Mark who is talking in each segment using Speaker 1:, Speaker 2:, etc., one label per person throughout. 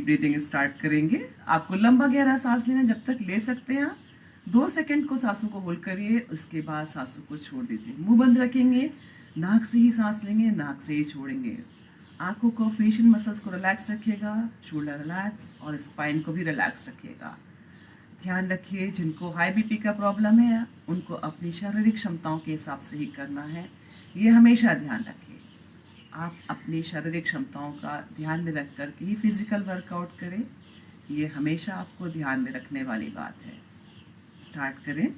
Speaker 1: Deep breathing start करेंगे। आपको लंबा गहरा सांस लेना, जब तक ले सकते हैं 2 सेकंड को सांसों को होल्ड करिए, उसके बाद सांसों को छोड़ दीजिए। मुंह बंद रखेंगे, नाक से ही सांस लेंगे, नाक से ही छोड़ेंगे। आंखों को, फेशियल मसल्स को रिलैक्स रखिएगा, शोल्डर रिलैक्स और स्पाइन को भी रिलैक्स रखिएगा। ध्यान रखिए, जिनको हाई बीपी का प्रॉब्लम है उनको अपनी शारीरिक क्षमताओं के हिसाब से ही करना है, ये हमेशा ध्यान रखिए। आप अपनी शारीरिक क्षमताओं का ध्यान में रख कर के ही फिजिकल वर्कआउट करें, ये हमेशा आपको ध्यान में रखने वाली बात है। स्टार्ट करें।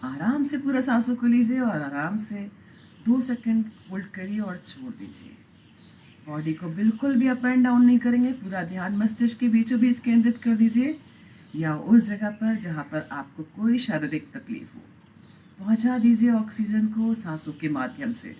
Speaker 1: आराम से पूरा सांसों को लीजिए और आराम से 2 सेकंड होल्ड करिए और छोड़ दीजिए। बॉडी को बिल्कुल भी अप एंड डाउन नहीं करेंगे, पूरा ध्यान मस्तिष्क के बीचों बीच केंद्रित कर दीजिए या उस जगह पर जहाँ पर आपको कोई शारीरिक तकलीफ हो। पहुँचा दीजिए ऑक्सीजन को सांसों के माध्यम से।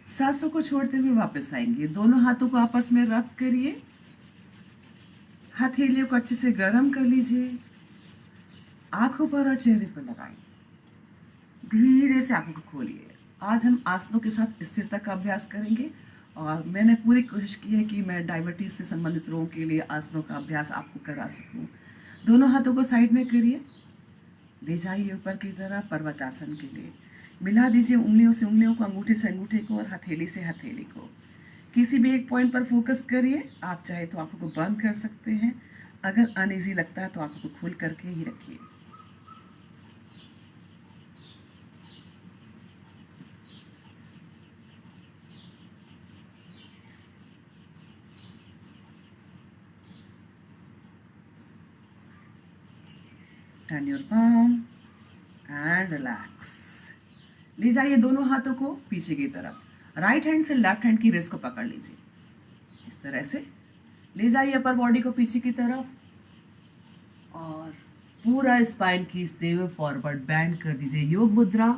Speaker 1: सांसों को छोड़ते हुए वापस आएंगे। दोनों हाथों को आपस में रब करिए, हथेलियों को अच्छे से गर्म कर लीजिए, आंखों पर और चेहरे पर लगाइए, धीरे से आंखों को खोलिए। आज हम आसनों के साथ स्थिरता का अभ्यास करेंगे और मैंने पूरी कोशिश की है कि मैं डायबिटीज से संबंधित लोगों के लिए आसनों का अभ्यास आपको करा सकूं। दोनों हाथों को साइड में करिए, ले जाइए ऊपर की तरफ पर्वतासन के लिए। मिला दीजिए उंगलियों से उंगलियों को, अंगूठे से अंगूठे को और हथेली से हथेली को। किसी भी एक पॉइंट पर फोकस करिए। आप चाहे तो आंखों को बंद कर सकते हैं, अगर अनईजी लगता है तो आंखों को खोल करके ही रखिए। Turn your palm and relax. ले जाइए दोनों हाथों को पीछे की तरफ। राइट हैंड से लेफ्ट हैंड की रिस्ट को पकड़ लीजिए इस तरह से। ले जाइए अपर बॉडी को पीछे की तरफ और पूरा स्पाइन खींचते हुए फॉरवर्ड बैंड कर दीजिए। योग मुद्रा।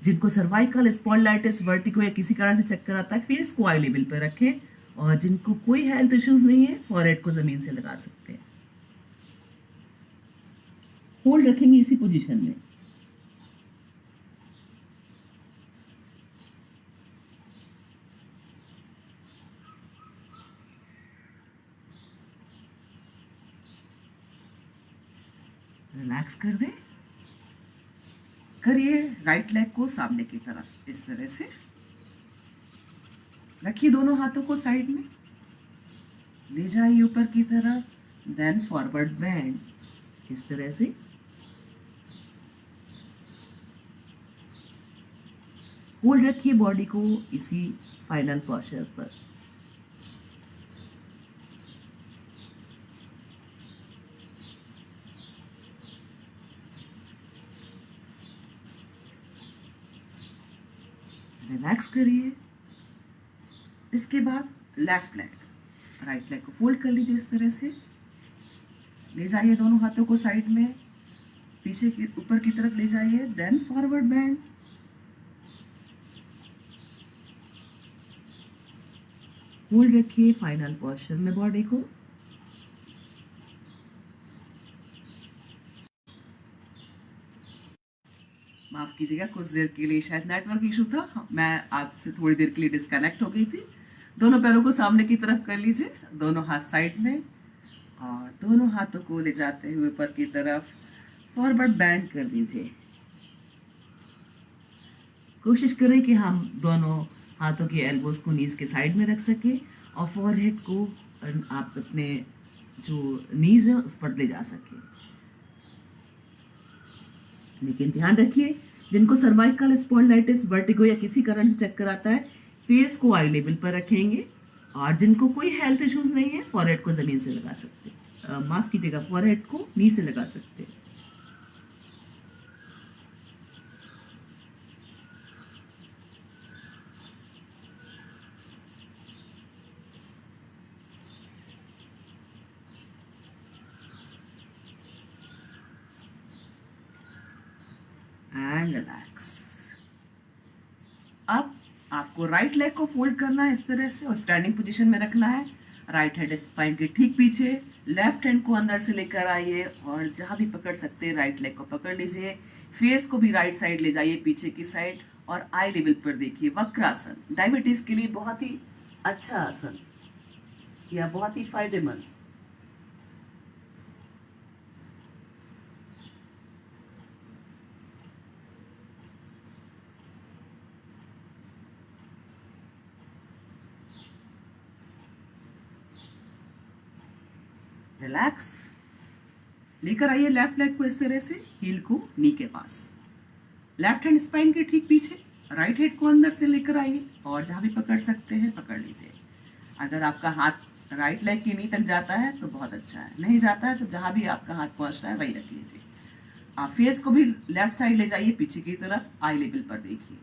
Speaker 1: जिनको सर्वाइकल स्पॉन्डिलाइटिस, वर्टिगो या किसी कारण से चक्कर आता है, फेस को आई लेवल पर रखें। और जिनको कोई हेल्थ इश्यूज नहीं है, फॉरहेड को जमीन से लगा सकते हैं। होल्ड रखेंगे इसी पोजीशन में। रिलैक्स कर दें। करिए राइट लेग को सामने की तरफ इस तरह से रखिए, दोनों हाथों को साइड में ले जाइए ऊपर की तरफ, देन फॉरवर्ड बैंड इस तरह से। होल्ड रखिए बॉडी को इसी फाइनल पोस्चर पर। रिलैक्स करिए। इसके बाद लेफ्ट लेग, राइट लेग को फोल्ड कर लीजिए इस तरह से। ले जाइए दोनों हाथों को साइड में, पीछे की ऊपर की तरफ ले जाइए, देन फॉरवर्ड बैंड। होल्ड रखिए फाइनल पोस्चर में बॉडी को। माफ कीजिएगा, कुछ देर के लिए शायद नेटवर्क इशू था, मैं आपसे थोड़ी देर के लिए डिस्कनेक्ट हो गई थी। दोनों पैरों को सामने की तरफ कर लीजिए, दोनों हाथ साइड में और दोनों हाथों को ले जाते हुए ऊपर की तरफ फॉरवर्ड बैंड कर दीजिए। कोशिश करें कि हम दोनों हाथों के एल्बोज को नीज के साइड में रख सके और फॉरहेड को आप अपने जो नीज है उस पर ले जा सके। लेकिन ध्यान रखिए, जिनको सर्वाइकल स्पॉन्डिलाइटिस, वर्टिगो या किसी कारण से चक्कर आता है, फेस को आई लेवल पर रखेंगे। और जिनको कोई हेल्थ इश्यूज नहीं है, फॉरहेड को जमीन से लगा सकते हैं, माफ कीजिएगा, फॉरहेड को नी से लगा सकते हैं। And relax. अब आपको राइट लेग को फोल्ड करना है इस तरह से और स्टैंडिंग पोजीशन में रखना है। राइट हैंड स्पाइन के ठीक पीछे, लेफ्ट हैंड को अंदर से लेकर आइए और जहां भी पकड़ सकते हैं राइट लेग को पकड़ लीजिए। फेस को भी राइट साइड ले जाइए, पीछे की साइड, और आई लेवल पर देखिए। वक्रासन डायबिटीज के लिए बहुत ही अच्छा आसन या बहुत ही फायदेमंद। रिलैक्स। लेकर आइए लेफ्ट लेग को इस तरह से, हील को नी के पास, लेफ्ट हैंड स्पाइन के ठीक पीछे, राइट हैंड को अंदर से लेकर आइए और जहां भी पकड़ सकते हैं पकड़ लीजिए। अगर आपका हाथ राइट लेग की नी तक जाता है तो बहुत अच्छा है, नहीं जाता है तो जहां भी आपका हाथ पहुंच रहा है वही रख लीजिए। आप फेस को भी लेफ्ट साइड ले जाइए, पीछे की तरफ, आई लेवल पर देखिए।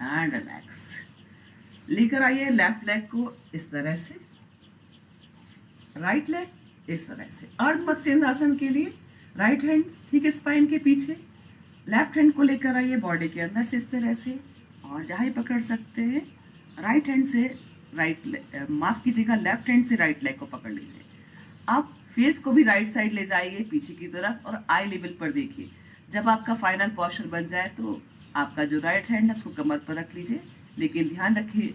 Speaker 1: And relax. लेकर आइए लेफ्ट लेग को इस तरह से, राइट लेग इस तरह से। अर्ध मत्स्येंद्रासन के लिए राइट हैंड ठीक स्पाइन के पीछे, लेफ्ट हैंड को लेकर आइए बॉडी के अंदर से इस तरह से, और जहां ही पकड़ सकते हैं राइट हैंड से माफ कीजिएगा, लेफ्ट हैंड से राइट लेग को पकड़ लीजिए। अब फेस को भी राइट साइड ले जाइए पीछे की तरफ और आई लेवल पर देखिए। जब आपका फाइनल पोस्चर बन जाए तो आपका जो राइट हैंड है उसको कमर पर रख लीजिए, लेकिन ध्यान रखिए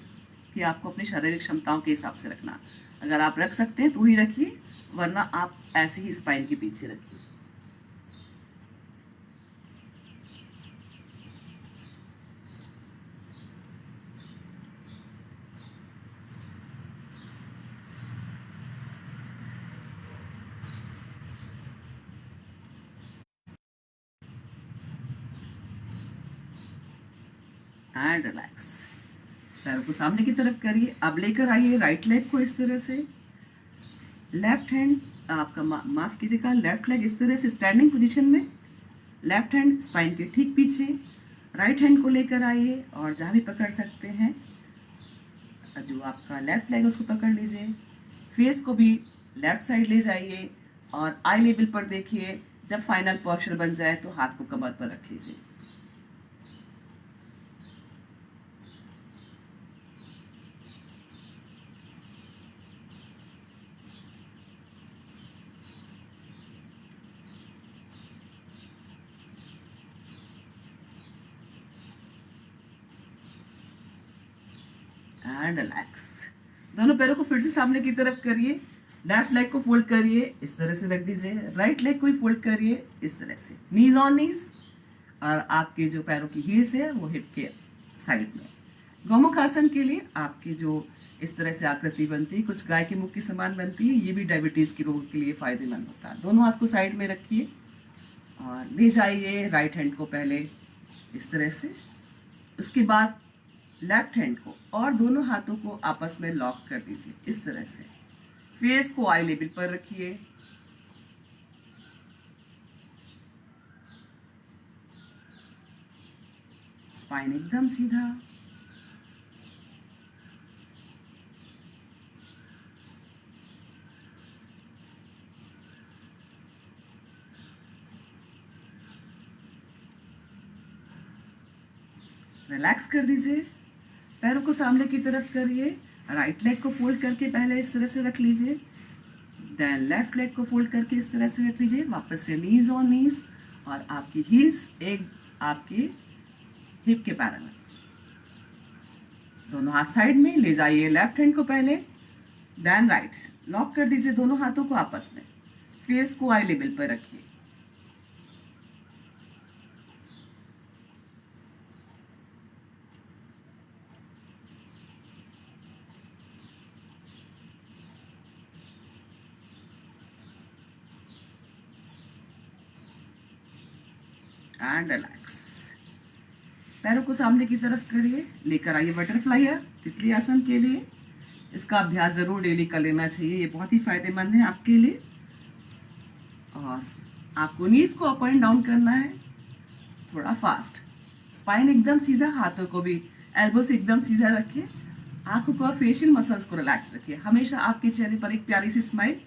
Speaker 1: कि आपको अपनी शारीरिक क्षमताओं के हिसाब से रखना। अगर आप रख सकते हैं तो ही रखिए, वरना आप ऐसे ही स्पाइन के पीछे रखिए। And relax. पैरों को सामने की तरफ करिए। अब लेकर आइए राइट लेग को इस तरह से। लेफ्ट हैंड आपका माफ कीजिएगा, लेफ्ट लेग इस तरह से स्टैंडिंग पोजीशन में, लेफ्ट हैंड स्पाइन के ठीक पीछे। राइट हैंड को लेकर आइए और जहाँ भी पकड़ सकते हैं, जो आपका लेफ्ट लेग उसको पकड़ लीजिए। फेस को भी लेफ्ट साइड ले जाइए और आई लेवल पर देखिए। जब फाइनल पोस्चर बन जाए तो हाथ को कमर पर रख लीजिए। And relax. दोनों पैरों को फिर से सामने की तरफ करिए। लेफ्ट लेग को फोल्ड करिए, इस तरह से रख दीजिए। राइट लेग को भी फोल्ड करिए इस तरह से, नीज ऑन नीज। और आपके जो पैरों की हील्स है वो हिप के साइड में। गौमुख आसन के लिए आपकी जो इस तरह से आकृति बनती है, कुछ गाय के मुख के समान बनती है, ये भी डायबिटीज के रोग के लिए फायदेमंद होता है। दोनों हाथ को साइड में रखिए और ले जाइए राइट हैंड को पहले इस तरह से। उसके बाद लेफ्ट हैंड को और दोनों हाथों को आपस में लॉक कर दीजिए इस तरह से। फेस को आई लेवल पर रखिए। स्पाइन एकदम सीधा। रिलैक्स कर दीजिए। पैरों को सामने की तरफ करिए। राइट लेग को फोल्ड करके पहले इस तरह से रख लीजिए, देन लेफ्ट लेग को फोल्ड करके इस तरह से रख लीजिए। वापस से नीज ऑन नीज और आपकी हील्स एक आपके हिप के पैरेलल। दोनों हाथ साइड में ले जाइए। लेफ्ट हैंड को पहले, देन राइट हैंड। लॉक कर दीजिए दोनों हाथों को आपस में। फेस को आई लेवल पर रखिए। And relax. पैरों को सामने की तरफ करिए। लेकर आइए बटरफ्लाई है तितली आसन के लिए। इसका अभ्यास जरूर डेली कर लेना चाहिए, ये बहुत ही फायदेमंद है आपके लिए। और आपको नीज को अप एंड डाउन करना है थोड़ा फास्ट। स्पाइन एकदम सीधा, हाथों को भी एल्बो से एकदम सीधा रखिए। आंखों को और फेशियल मसल्स को रिलैक्स रखिए। हमेशा आपके चेहरे पर एक प्यारी सी स्माइल।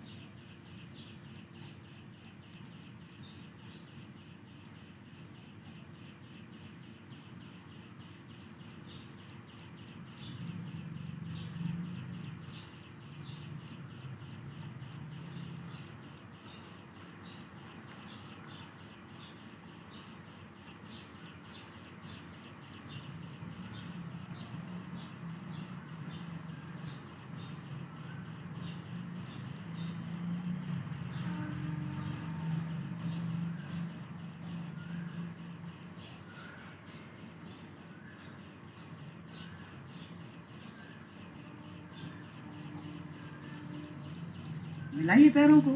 Speaker 1: मिलाइए पैरों को,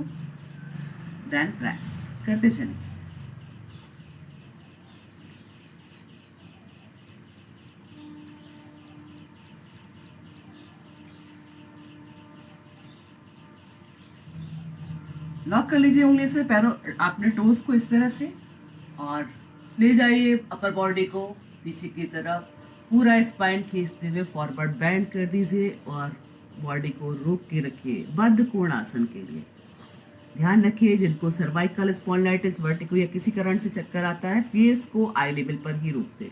Speaker 1: देन प्रेस करते चलिए। लॉक कर लीजिए उंगली से पैरों आपने टोस को इस तरह से, और ले जाइए अपर बॉडी को पीछे की तरफ। पूरा स्पाइन खींचते हुए फॉरवर्ड बेंड कर दीजिए और बॉडी को रोक के रखिए बद्ध कोण आसन के लिए। ध्यान रखिए जिनको सर्वाइकल स्पॉन्डिलाइटिस, वर्टिको या किसी कारण से चक्कर आता है, फेस को आई लेवल पर ही रोकते।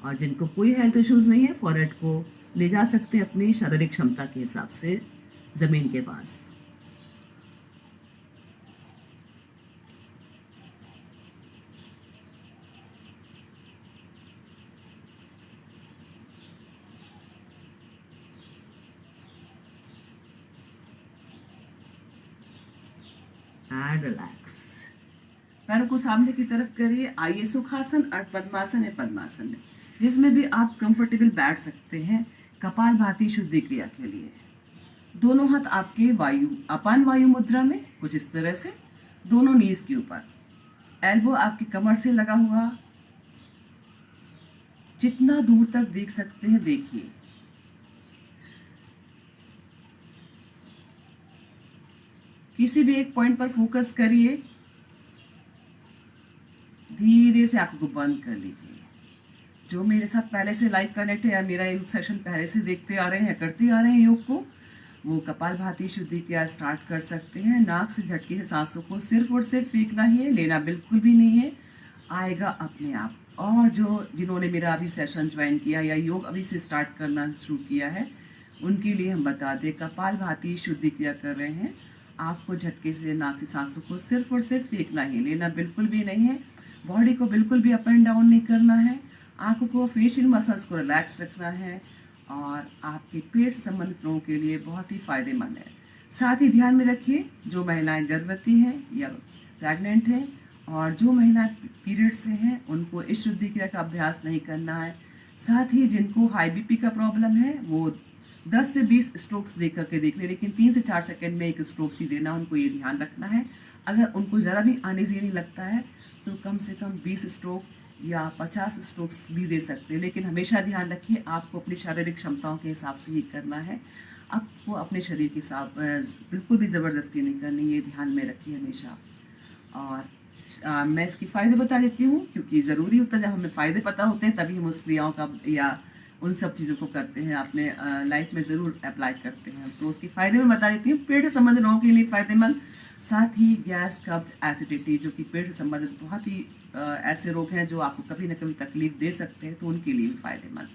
Speaker 1: और जिनको कोई हेल्थ इश्यूज नहीं है, फॉरहेड को ले जा सकते हैं अपनी शारीरिक क्षमता के हिसाब से जमीन के पास। And relax. पैरों को सामने की तरफ करिए। आइए सुखासन, अर्ध पद्मासन या पद्मासन में, जिसमें भी आप कंफर्टेबल बैठ सकते हैं कपालभाति शुद्धि क्रिया के लिए। दोनों हाथ आपके अपान वायु मुद्रा में, कुछ इस तरह से, दोनों नीज के ऊपर, एल्बो आपकी कमर से लगा हुआ, जितना दूर तक देख सकते हैं देखिए। किसी भी एक पॉइंट पर फोकस करिए। धीरे से आंखों को बंद कर लीजिए। जो मेरे साथ पहले से लाइव कनेक्ट है या मेरा योग सेशन पहले से देखते आ रहे हैं, करते आ रहे हैं योग को, वो कपालभाति शुद्धि क्रिया स्टार्ट कर सकते हैं। नाक से झटके से सांसों को सिर्फ और सिर्फ फेंकना ही है, लेना बिल्कुल भी नहीं है, आएगा अपने आप। और जिन्होंने मेरा अभी सेशन ज्वाइन किया या योग अभी से स्टार्ट करना शुरू किया है, उनके लिए हम बता दें, कपालभाति शुद्धि क्रिया कर रहे हैं। आपको झटके से नाक से सांसों को सिर्फ और सिर्फ फेंकना ही, लेना बिल्कुल भी नहीं है। बॉडी को बिल्कुल भी अप एंड डाउन नहीं करना है। आंखों को, फेशियल मसल्स को रिलैक्स रखना है और आपके पेट से संबंधित लोगों के लिए बहुत ही फायदेमंद है। साथ ही ध्यान में रखिए, जो महिलाएं गर्भवती हैं या प्रेग्नेंट हैं और जो महिलाएं पीरियड से हैं, उनको इस शुद्धि क्रिया का अभ्यास नहीं करना है। साथ ही जिनको हाई बीपी का प्रॉब्लम है, वो 10 से 20 स्ट्रोक्स दे करके देख लें, लेकिन 3 से 4 सेकंड में एक स्ट्रोक्स ही देना, उनको ये ध्यान रखना है। अगर उनको ज़रा भी अनईजी लगता है तो कम से कम 20 स्ट्रोक या 50 स्ट्रोक्स भी दे सकते हैं, लेकिन हमेशा ध्यान रखिए आपको अपनी शारीरिक क्षमताओं के हिसाब से ही करना है। आपको अपने शरीर के साथ बिल्कुल भी ज़बरदस्ती नहीं करनी, ये ध्यान में रखिए हमेशा। और मैं इसके फ़ायदे बता देती हूँ, क्योंकि ज़रूरी होता है जब हमें फ़ायदे पता होते हैं तभी हम उस क्रियाओं का या उन सब चीज़ों को करते हैं, अपने लाइफ में ज़रूर अप्लाई करते हैं। तो उसके फ़ायदे में बता देती हूँ। पेट से संबंधित लोगों के लिए फ़ायदेमंद, साथ ही गैस, कब्ज, एसिडिटी, जो कि पेट से संबंधित बहुत ही ऐसे रोग हैं जो आपको कभी न कभी तकलीफ दे सकते हैं, तो उनके लिए भी फ़ायदेमंद।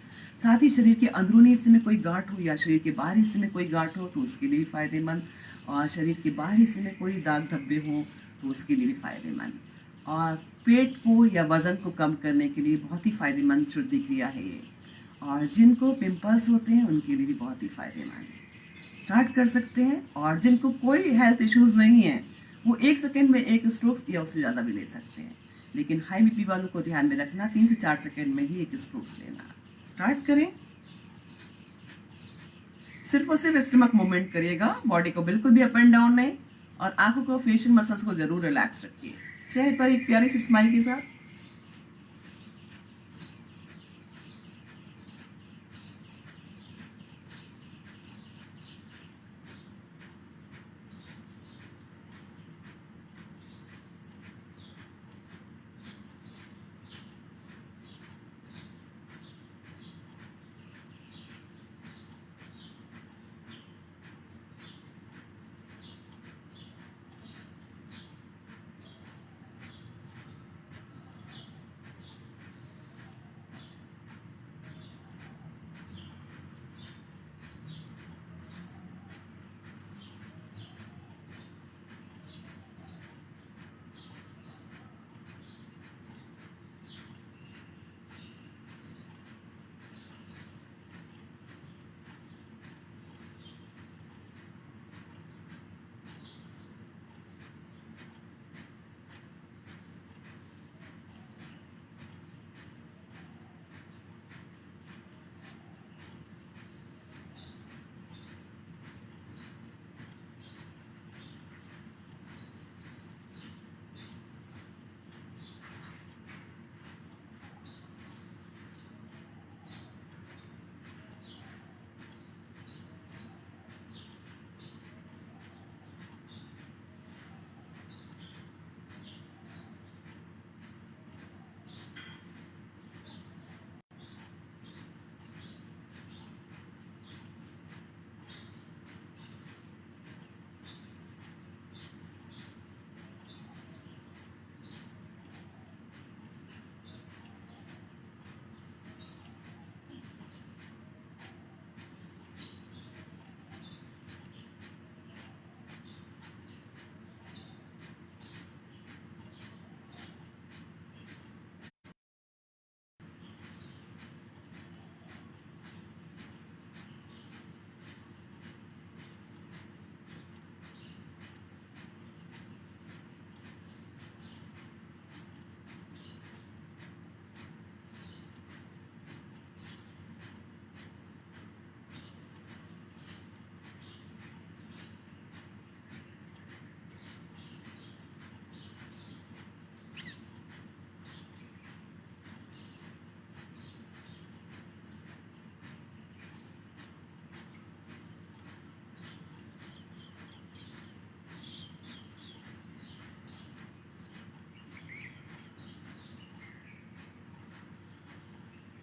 Speaker 1: साथ ही शरीर के अंदरूनी हिस्से में कोई गांठ हो या शरीर के बाहरी हिस्से में कोई गांठ हो तो उसके लिए भी फ़ायदेमंद, और शरीर के बाहरी हिस्से में कोई दाग धब्बे हो तो उसके लिए भी फ़ायदेमंद, और पेट को या वज़न को कम करने के लिए बहुत ही फ़ायदेमंद शुद्धि क्रिया है ये। और जिनको पिंपल्स होते हैं उनके लिए भी बहुत ही फ़ायदेमंद है। स्टार्ट कर सकते हैं। और जिनको कोई हेल्थ इश्यूज़ नहीं है, वो 1 सेकेंड में 1 स्ट्रोक्स या उससे ज़्यादा भी ले सकते हैं, लेकिन हाई बीपी वालों को ध्यान में रखना, 3 से 4 सेकेंड में ही 1 स्ट्रोक्स लेना। स्टार्ट करें। सिर्फ और सिर्फ स्टमक मूवमेंट करिएगा, बॉडी को बिल्कुल भी अप एंड डाउन नहीं, और आंखों को, फेशियल मसल्स को जरूर रिलैक्स रखिए। चेहरे पर एक प्यारी सी स्माइल के साथ।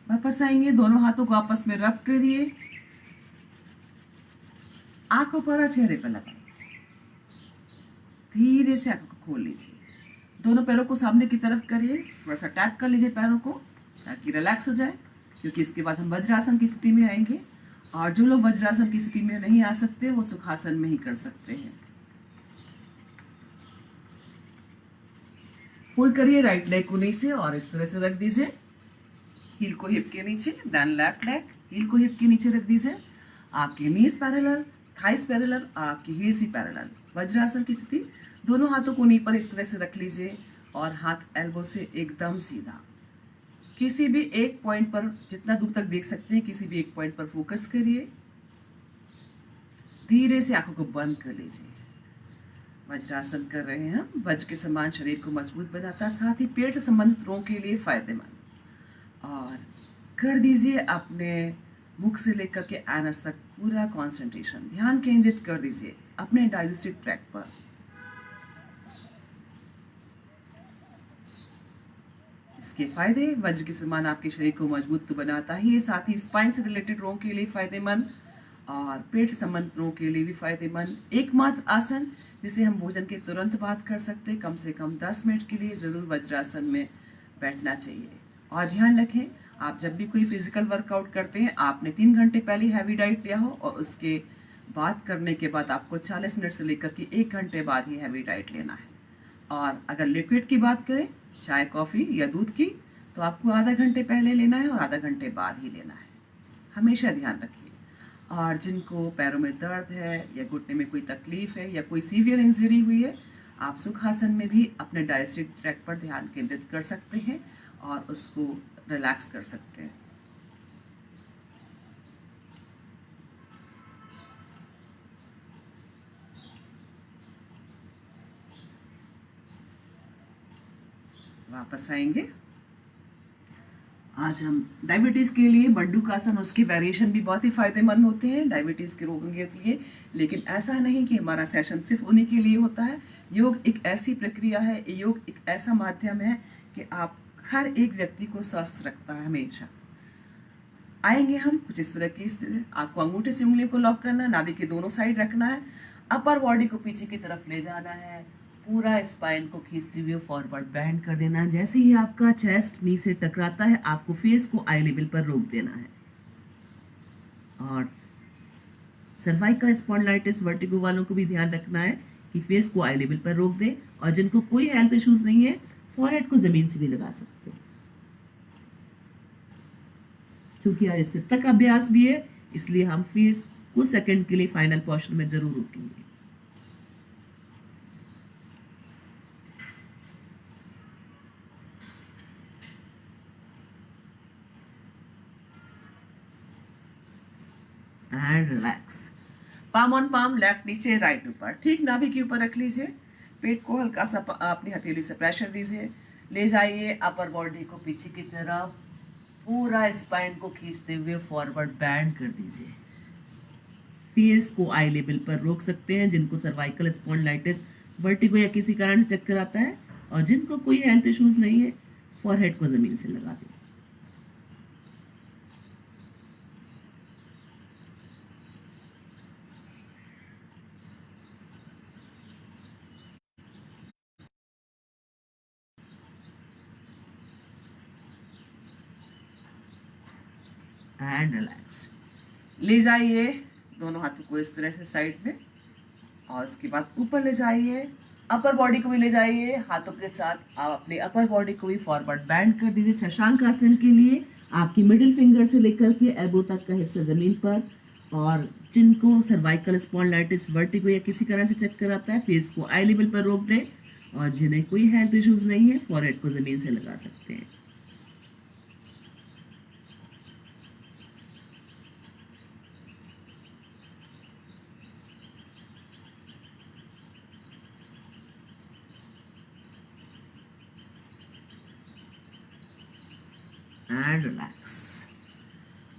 Speaker 1: वापस आएंगे, दोनों हाथों को आपस में रब करिए, आंखों पर और चेहरे पर लगाइए, धीरे से आंखों को खोल लीजिए, दोनों पैरों को सामने की तरफ करिए, थोड़ा सा टैप कर लीजिए पैरों को ताकि रिलैक्स हो जाए, क्योंकि इसके बाद हम वज्रासन की स्थिति में आएंगे। और जो लोग वज्रासन की स्थिति में नहीं आ सकते वो सुखासन में ही कर सकते हैं। फोल्ड करिए राइट लेग को नीचे और इस तरह से रख दीजिए, हील को हिप के नीचे, देन लेफ्ट लेग, हील को हिप के नीचे रख दीजिए, आपके नीज पैरेलल, थाइस पैरेलल, आपकी हील्स ही पैरेलल। वज्रासन की स्थिति, दोनों हाथों को नी पर इस तरह से रख लीजिए और हाथ एल्बो से एकदम सीधा। किसी भी एक पॉइंट पर, जितना दूर तक देख सकते हैं, किसी भी एक पॉइंट पर फोकस करिए, धीरे से आंखों को बंद कर लीजिए। वज्रासन कर रहे हैं हम, वज्र के समान शरीर को मजबूत बनाता है, साथ ही पेट से संबंधित रोगों के लिए फायदेमंद। और कर दीजिए अपने मुख से लेकर के एनस तक पूरा कंसंट्रेशन, ध्यान केंद्रित कर दीजिए अपने डाइजेस्टिव ट्रैक्ट पर। इसके फायदे, वज्र के समान आपके शरीर को मजबूत तो बनाता ही है, साथ ही स्पाइन से रिलेटेड रोगों के लिए फायदेमंद और पेट से संबंधित रोगों के लिए भी फायदेमंद। एकमात्र आसन जिसे हम भोजन के तुरंत बाद कर सकते हैं, कम से कम 10 मिनट के लिए जरूर वज्रासन में बैठना चाहिए। और ध्यान रखें, आप जब भी कोई फिजिकल वर्कआउट करते हैं, आपने 3 घंटे पहले हैवी डाइट लिया हो और उसके बाद करने के बाद आपको 40 मिनट से लेकर के 1 घंटे बाद ही हैवी डाइट लेना है। और अगर लिक्विड की बात करें, चाय कॉफ़ी या दूध की, तो आपको आधा घंटे पहले लेना है और आधा घंटे बाद ही लेना है, हमेशा ध्यान रखिए। और जिनको पैरों में दर्द है या घुटने में कोई तकलीफ है या कोई सीवियर इंजरी हुई है, आप सुखासन में भी अपने डाइजेस्टिव ट्रैक्ट पर ध्यान केंद्रित कर सकते हैं और उसको रिलैक्स कर सकते हैं। वापस आएंगे। आज हम डायबिटीज़ के लिए मंडूकासन, उसके वेरिएशन भी बहुत ही फायदेमंद होते हैं डायबिटीज़ के रोगों के लिए। लेकिन ऐसा नहीं कि हमारा सेशन सिर्फ उन्हीं के लिए होता है। योग एक ऐसी प्रक्रिया है, योग एक ऐसा माध्यम है कि आप हर एक व्यक्ति को स्वस्थ रखता है हमेशा। आएंगे हम कुछ इस तरह की स्थिति, आपको अंगूठे से उंगलियों को लॉक करना है, नाभि के दोनों साइड रखना है, अपर बॉडी को पीछे की तरफ ले जाना है, पूरा स्पाइन को खींचते हुए फॉरवर्ड बेंड कर देना है। जैसे ही आपका चेस्ट नी से टकराता है, आपको फेस को आई लेवल पर रोक देना है। और सर्वाइकल स्पॉन्डिलाइटिस वर्टिगो वालों को भी ध्यान रखना है कि फेस को आई लेवल पर रोक दें। और जिनको कोई हेल्थ इश्यूज नहीं है, फॉरहेड को जमीन से भी लगा सकते हैं। क्योंकि आज सिर तक अभ्यास भी है, इसलिए हम फेस कुछ सेकंड के लिए फाइनल पोर्शन में जरूर रुकेंगे। And relax. Palm on palm, left नीचे राइट ऊपर, ठीक नाभि के ऊपर रख लीजिए, पेट को हल्का सा अपनी हथेली से प्रेशर दीजिए, ले जाइए अपर बॉडी को पीछे की तरफ, पूरा स्पाइन को खींचते हुए फॉरवर्ड बैंड कर दीजिए। फेस को आई लेवल पर रोक सकते हैं जिनको सर्वाइकल स्पॉन्डिलाइटिस वर्टिगो या किसी कारण से चक्कर आता है, और जिनको कोई हेल्थ इश्यूज नहीं है, फॉरहेड को जमीन से लगा दें। And relax. ले जाइए दोनों हाथों को इस तरह से साइड में, और उसके बाद ऊपर ले जाइए, अपर बॉडी को भी ले जाइए, हाथों के साथ आप अपने अपर बॉडी को भी फॉरवर्ड बैंड कर दीजिए। शशांक आसन के लिए आपकी मिडिल फिंगर से लेकर के एल्बो तक का हिस्सा जमीन पर। और जिनको सर्वाइकल स्पॉन्डिलाइटिस वर्टिगो या किसी कारण से चक्कर आता है, फेस को आई लेवल पर रोक दें, और जिन्हें कोई हेल्थ इश्यूज नहीं है, फॉरहेड को जमीन से लगा सकते हैं। And relax.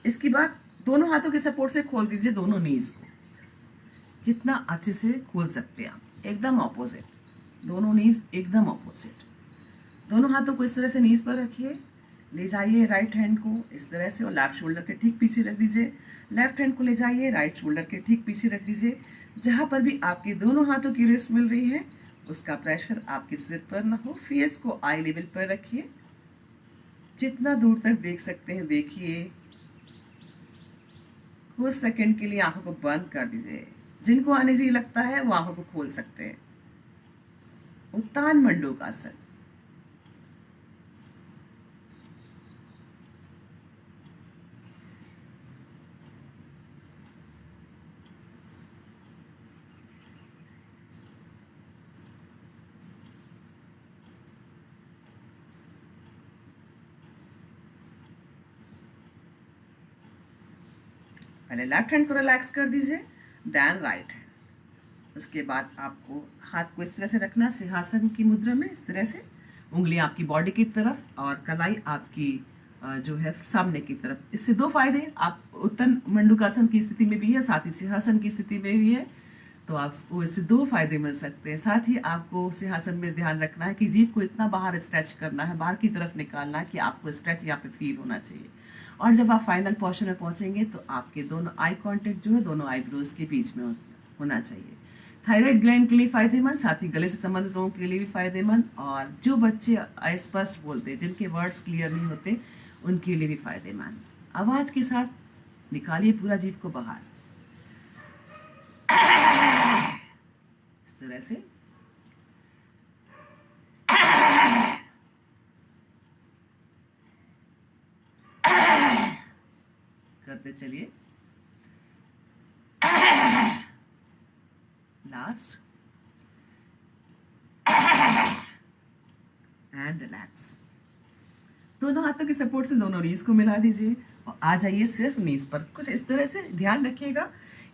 Speaker 1: इसके बाद दोनों हाथों के सपोर्ट से खोल दीजिए दोनों नीज को, जितना अच्छे से खोल सकते हैं आप, एकदम ऑपोजिट, दोनों नीज एकदम ऑपोजिट। दोनों हाथों को इस तरह से नीज पर रखिए, ले जाइए राइट हैंड को इस तरह से और लेफ्ट शोल्डर के ठीक पीछे रख दीजिए। लेफ्ट हैंड को ले जाइए राइट शोल्डर के ठीक पीछे रख दीजिए। जहाँ पर भी आपके दोनों हाथों की रिस्ट मिल रही है उसका प्रेशर आपके सिर पर ना हो। फेस को आई लेवल पर रखिए, जितना दूर तक देख सकते हैं देखिए। कुछ सेकंड के लिए आंखों को बंद कर दीजिए। जिनको अनईजी लगता है वो आंखों को खोल सकते हैं। उत्तान मंडूकासन। पहले लेफ्ट हैंड को रिलैक्स कर दीजिए, देन राइट हैंड। उसके बाद आपको हाथ को इस तरह से रखना सिंहासन की मुद्रा में, इस तरह से उंगली आपकी बॉडी की तरफ और कलाई आपकी जो है सामने की तरफ। इससे दो फायदे, आप उत्तन मंडूकासन की स्थिति में भी है, साथ ही सिंहासन की स्थिति में भी है, तो आपको इससे दो फायदे मिल सकते हैं। साथ ही आपको सिंहासन में ध्यान रखना है कि जीभ को इतना बाहर स्ट्रेच करना है, बाहर की तरफ निकालना है कि आपको स्ट्रेच यहाँ पे फील होना चाहिए। और जब आप फाइनल पोर्शन में पहुंचेंगे तो आपके दोनों आई कांटेक्ट जो है दोनों आईब्रोज के बीच में होना चाहिए। थायराइड ग्लैंड के लिए फायदेमंद, साथ ही गले से संबंधित रोगों के लिए भी फायदेमंद, और जो बच्चे अस्पष्ट बोलते हैं, जिनके वर्ड्स क्लियर नहीं होते, उनके लिए भी फायदेमंद। आवाज के साथ निकालिए पूरा जीभ को बाहर इस तरह से। करते चलिए। Last and relax. दोनों हाथों की सपोर्ट से दोनों नीज को मिला दीजिए और आ जाइए सिर्फ नीज पर। कुछ इस तरह से ध्यान रखिएगा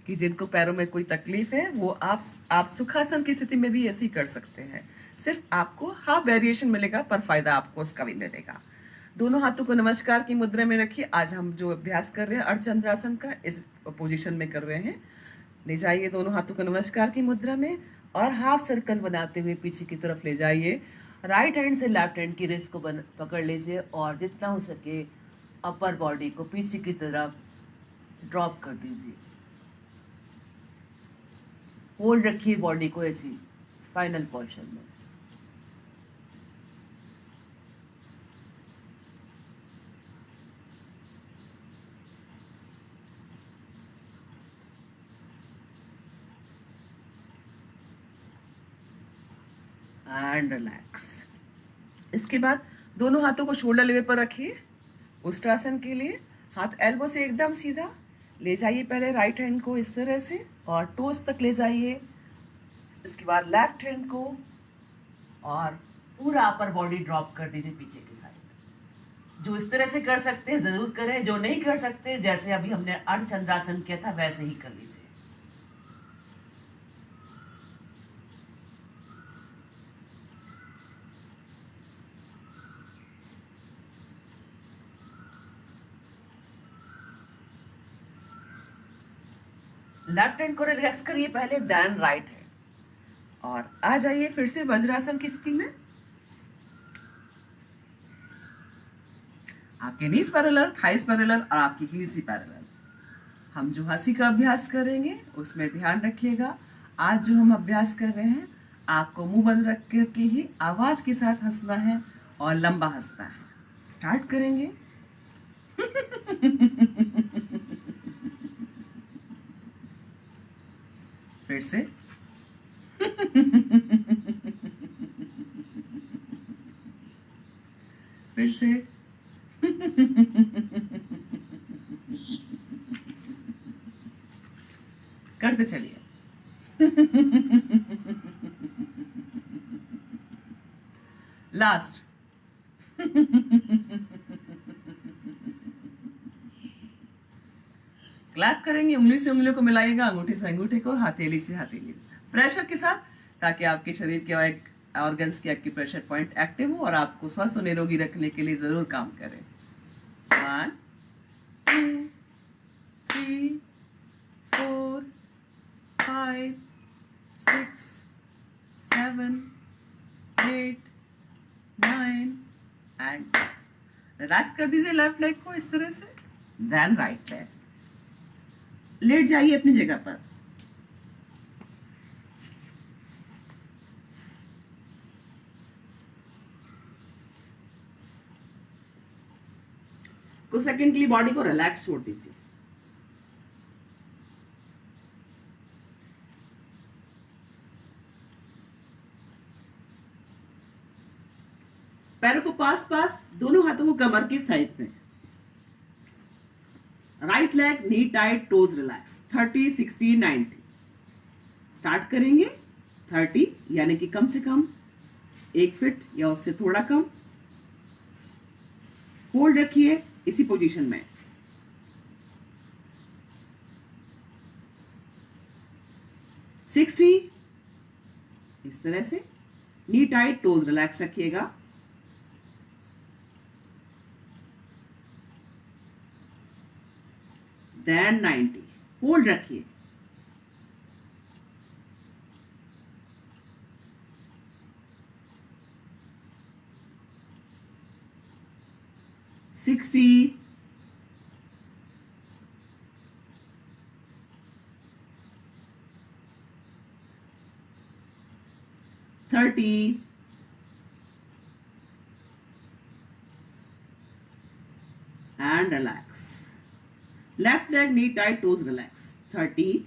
Speaker 1: कि जिनको पैरों में कोई तकलीफ है वो आप सुखासन की स्थिति में भी ऐसे ही कर सकते हैं। सिर्फ आपको हाफ वेरिएशन मिलेगा पर फायदा आपको उसका भी मिलेगा। दोनों हाथों को नमस्कार की मुद्रा में रखिए। आज हम जो अभ्यास कर रहे हैं अर्धचंद्रासन का, इस पोजीशन में कर रहे हैं। ले जाइए दोनों हाथों को नमस्कार की मुद्रा में और हाफ सर्कल बनाते हुए पीछे की तरफ ले जाइए। राइट हैंड से लेफ्ट हैंड की रिस्ट को पकड़ लीजिए और जितना हो सके अपर बॉडी को पीछे की तरफ ड्रॉप कर दीजिए। होल्ड रखिए बॉडी को ऐसी फाइनल पोर्शन में। And relax. इसके बाद दोनों हाथों को शोल्डर लेवल पर रखिए। उष्ट्रासन के लिए हाथ एल्बो से एकदम सीधा ले जाइए। पहले राइट हैंड को इस तरह से और टोस तक ले जाइए। इसके बाद लेफ्ट हैंड को और पूरा अपर बॉडी ड्रॉप कर दीजिए पीछे की साइड। जो इस तरह से कर सकते हैं जरूर करें, जो नहीं कर सकते जैसे अभी हमने अर्धचंद्रासन किया था वैसे ही कर लीजिए। लेफ्ट हैंड को रिलैक्स करिए पहले, देन राइट हैंड, और आ जाइए फिर से वज्रासन की स्थिति में। आपके नीज पैरेलल, थाइस पैरेलल और आपकी हील्स पैरेलल। हम जो हंसी का अभ्यास करेंगे उसमें ध्यान रखिएगा। आज जो हम अभ्यास कर रहे हैं आपको मुंह बंद रख करके ही आवाज के साथ हंसना है और लंबा हंसना है। स्टार्ट करेंगे। फिर से। फिर से। करते चलिए। लास्ट। क्लैप करेंगे, उंगली से उंगलियों को मिलाइएगा, अंगूठे से अंगूठे को, हथेली से हथेली, प्रेशर के साथ, ताकि आपके शरीर के ऑर्गन्स के एक्यूप्रेशर पॉइंट एक्टिव हो और आपको स्वस्थ और निरोगी रखने के लिए जरूर काम करें। 1 2 3 4 5 6 7 8 9 and रिलैक्स कर दीजिए लेफ्ट लेग को इस तरह से, देन राइट लेग। लेट जाइए अपनी जगह पर। कुछ सेकंड के लिए बॉडी को रिलैक्स छोड़ दीजिए। पैरों को पास पास, दोनों हाथों को कमर की साइड में। Right leg knee tight, toes relax. 30, 60, 90। Start करेंगे 30 यानी कि कम से कम 1 फीट या उससे थोड़ा कम। होल्ड रखिए इसी पोजीशन में। 60 इस तरह से, नी टाइट, टोज रिलैक्स रखिएगा। देन 90, होल्ड रखिए। Sixty, 30, and relax. Left leg knee tight, toes relax. 30,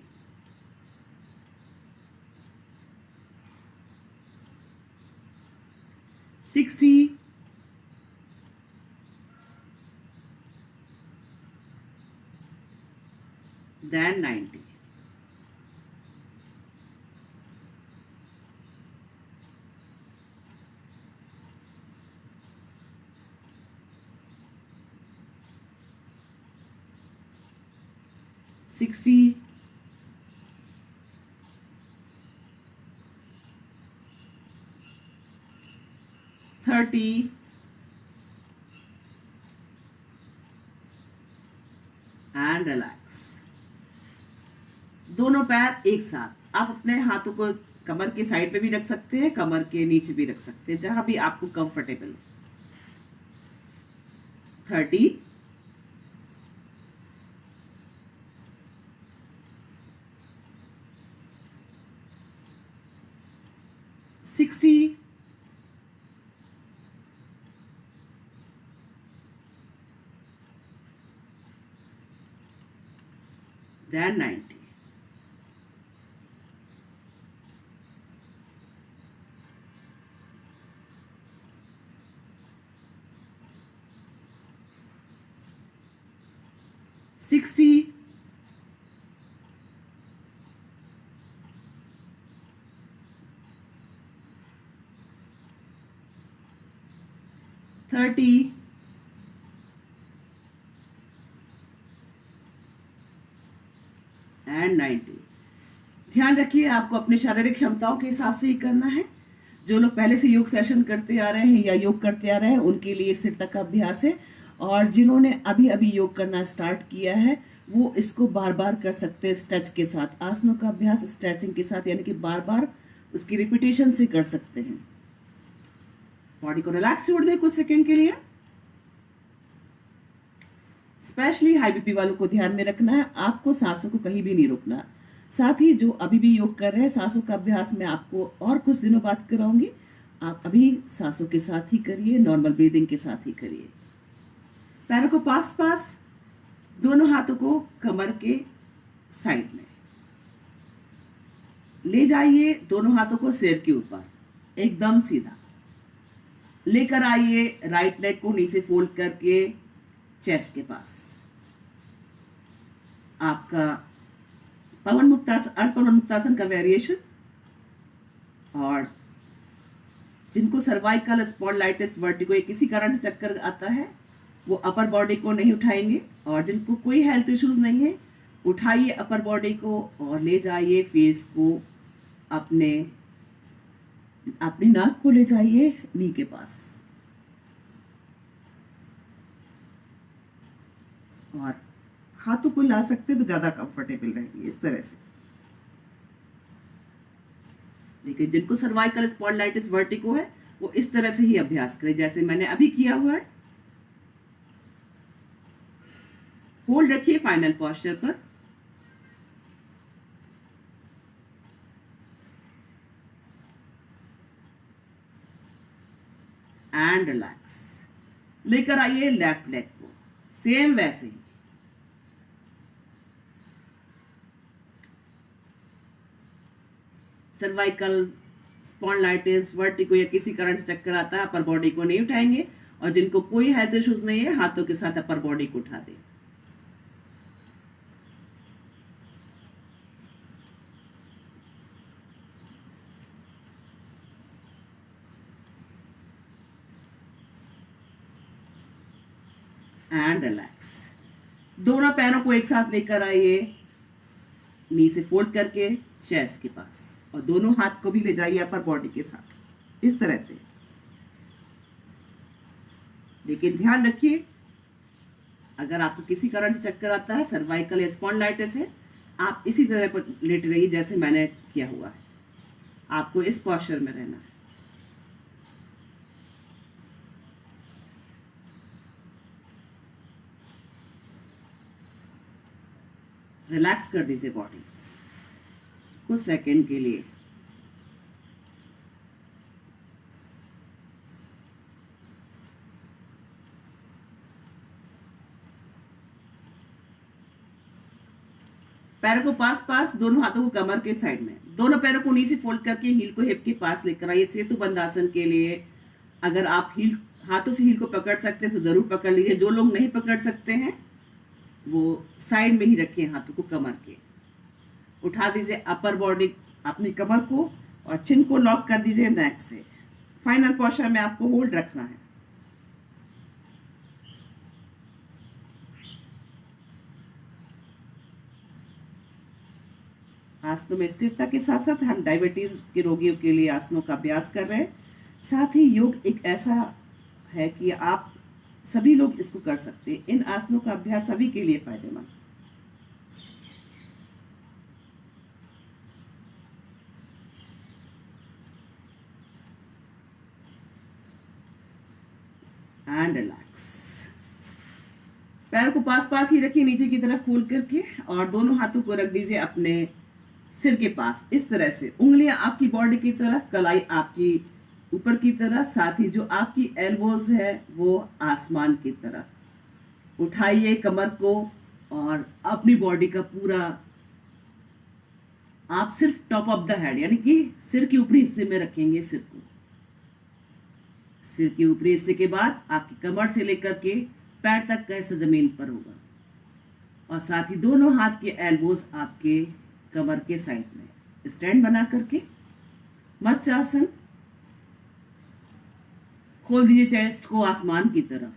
Speaker 1: 60, then 90. Sixty, 30, and relax. दोनों पैर एक साथ। आप अपने हाथों को कमर के साइड पे भी रख सकते हैं, कमर के नीचे भी रख सकते हैं, जहां भी आपको कंफर्टेबल हो। 30, 60, then 90. 60, 30, and 90. ध्यान रखिए आपको अपने शारीरिक क्षमताओं के हिसाब से ही करना है। जो लोग पहले से योग सेशन करते आ रहे हैं या योग करते आ रहे हैं उनके लिए स्थिरता का अभ्यास है, और जिन्होंने अभी अभी योग करना स्टार्ट किया है वो इसको बार बार कर सकते हैं स्ट्रेच के साथ। आसनों का अभ्यास स्ट्रेचिंग के साथ यानी कि बार बार उसकी रिपीटेशन से कर सकते हैं। बॉडी को रिलैक्स छोड़ दें कुछ सेकंड के लिए। स्पेशली हाई बीपी वालों को ध्यान में रखना है, आपको सांसों को कहीं भी नहीं रोकना। साथ ही जो अभी भी योग कर रहे हैं सांसों का अभ्यास मैं आपको और कुछ दिनों बाद कराऊंगी। आप अभी सांसों के साथ ही करिए, नॉर्मल ब्रीदिंग के साथ ही करिए। पैरों को पास पास, दोनों हाथों को कमर के साइड में ले जाइए, दोनों हाथों को सिर के ऊपर एकदम सीधा लेकर आइए। राइट लेग को नीचे फोल्ड करके चेस्ट के पास। आपका पवन मुक्तासन, अर्ध पवन मुक्तासन का वेरिएशन। और जिनको सर्वाइकल स्पॉन्डिलाइटिस, वर्टिगो या किसी कारण से चक्कर आता है वो अपर बॉडी को नहीं उठाएंगे, और जिनको कोई हेल्थ इश्यूज नहीं है उठाइए अपर बॉडी को और ले जाइए फेस को अपनी नाक को ले जाइए नी के पास, और हाथों को ला सकते तो ज्यादा कंफर्टेबल रहेंगे इस तरह से। लेकिन जिनको सर्वाइकल स्पॉन्डिलाइटिस, वर्टिगो है वो इस तरह से ही अभ्यास करें जैसे मैंने अभी किया हुआ है। होल्ड रखिए फाइनल पोस्चर पर। And relax. लेकर आइए लेफ्ट लेग को सेम वैसे ही। सर्वाइकल, स्पॉन्डिलाइटिस, वर्टिगो या किसी कारण से चक्कर आता है, अपर बॉडी को नहीं उठाएंगे। और जिनको कोई हेल्थ इश्यूज नहीं है, हाथों के साथ अपर बॉडी को उठा दें। And relax. दोनों पैरों को एक साथ लेकर आइए, नी से फोल्ड करके चेस्ट के पास, और दोनों हाथ को भी ले जाइए अपर बॉडी के साथ इस तरह से। लेकिन ध्यान रखिए, अगर आपको किसी कारण से चक्कर आता है, सर्वाइकल या स्पॉन्डिलाइटिस है, आप इसी तरह पर लेट रहिए जैसे मैंने किया हुआ है। आपको इस पोस्चर में रहना है। रिलैक्स कर दीजिए बॉडी कुछ सेकंड के लिए। पैरों को पास पास, दोनों हाथों को कमर के साइड में, दोनों पैरों को नीचे फोल्ड करके हील को हिप के पास लेकर आइए सेतु बंद आसन के लिए। अगर आप हील हाथों से हील को पकड़ सकते हैं तो जरूर पकड़ लीजिए। जो लोग नहीं पकड़ सकते हैं वो साइड में ही रखिए हाथों को कमर के। उठा दीजिए अपर बॉडी, अपनी कमर को, और चिन को लॉक कर दीजिए नेक से। फाइनल पोस्चर में आपको होल्ड रखना है। आसनों में स्थिरता के साथ साथ हम डायबिटीज के रोगियों के लिए आसनों का अभ्यास कर रहे हैं। साथ ही योग एक ऐसा है कि आप सभी लोग इसको कर सकते हैं। इन आसनों का अभ्यास सभी के लिए फायदेमंद। And relax. पैर को पास पास ही रखिए नीचे की तरफ खोल करके, और दोनों हाथों को रख दीजिए अपने सिर के पास इस तरह से। उंगलियां आपकी बॉडी की तरफ, कलाई आपकी ऊपर की तरफ, साथ ही जो आपकी एल्बोज है वो आसमान की तरफ। उठाइए कमर को और अपनी बॉडी का पूरा, आप सिर्फ टॉप ऑफ द हेड यानी कि सिर के ऊपरी हिस्से में रखेंगे सिर को। सिर के ऊपरी हिस्से के बाद आपकी कमर से लेकर के पैर तक का हिस्सा जमीन पर होगा, और साथ ही दोनों हाथ के एल्बोज आपके कमर के साइड में। स्टैंड बना करके मत्स्यासन, खोल दीजिए चेस्ट को आसमान की तरफ।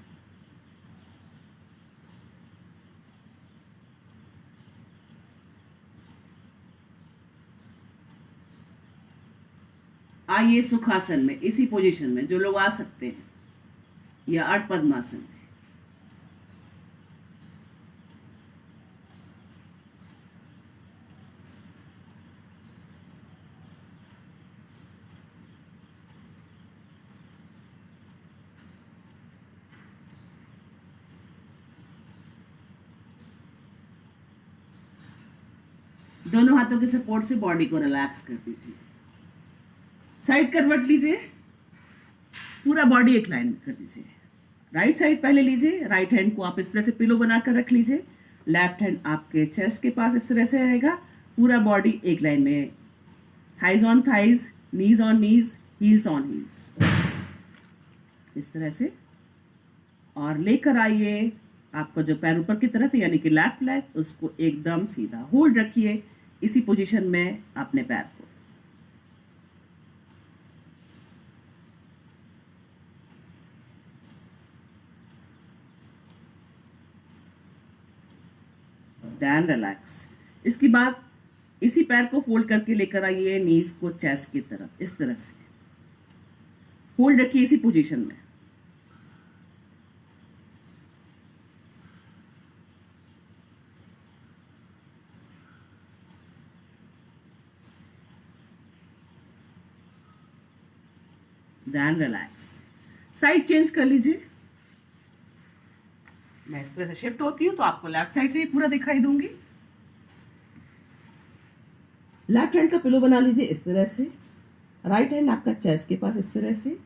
Speaker 1: आइए सुखासन में, इसी पोजीशन में जो लोग आ सकते हैं, या अर्ध पद्मासन में। दोनों हाथों के सपोर्ट से बॉडी को रिलैक्स कर दीजिए। साइड करवट लीजिए, पूरा बॉडी एक लाइन में कर दीजिए। राइट साइड पहले लीजिए, राइट हैंड को आप इस तरह से पिलो बनाकर रख लीजिए। लेफ्ट हैंड आपके चेस्ट के पास इस तरह से रहेगा। पूरा बॉडी एक लाइन में, thighs on thighs, knees on knees, heels on heels, इस तरह से। और लेकर आइए आपका जो पैर ऊपर की तरफ है यानी कि लेफ्ट लेग, उसको एकदम सीधा होल्ड रखिए इसी पोजीशन में अपने पैर को। Then relax. इसके बाद इसी पैर को फोल्ड करके लेकर आइए नीज को चेस्ट की तरफ इस तरह से। होल्ड रखिए इसी पोजीशन में। Then relax. साइड चेंज कर लीजिए। मैं इस तरह से शिफ्ट होती हूँ तो आपको लेफ्ट साइड से ही पूरा दिखाई दूंगी। लेफ्ट हैंड का पिलो बना लीजिए इस तरह से, राइट हैंड आपका चेस्ट के पास इस तरह से।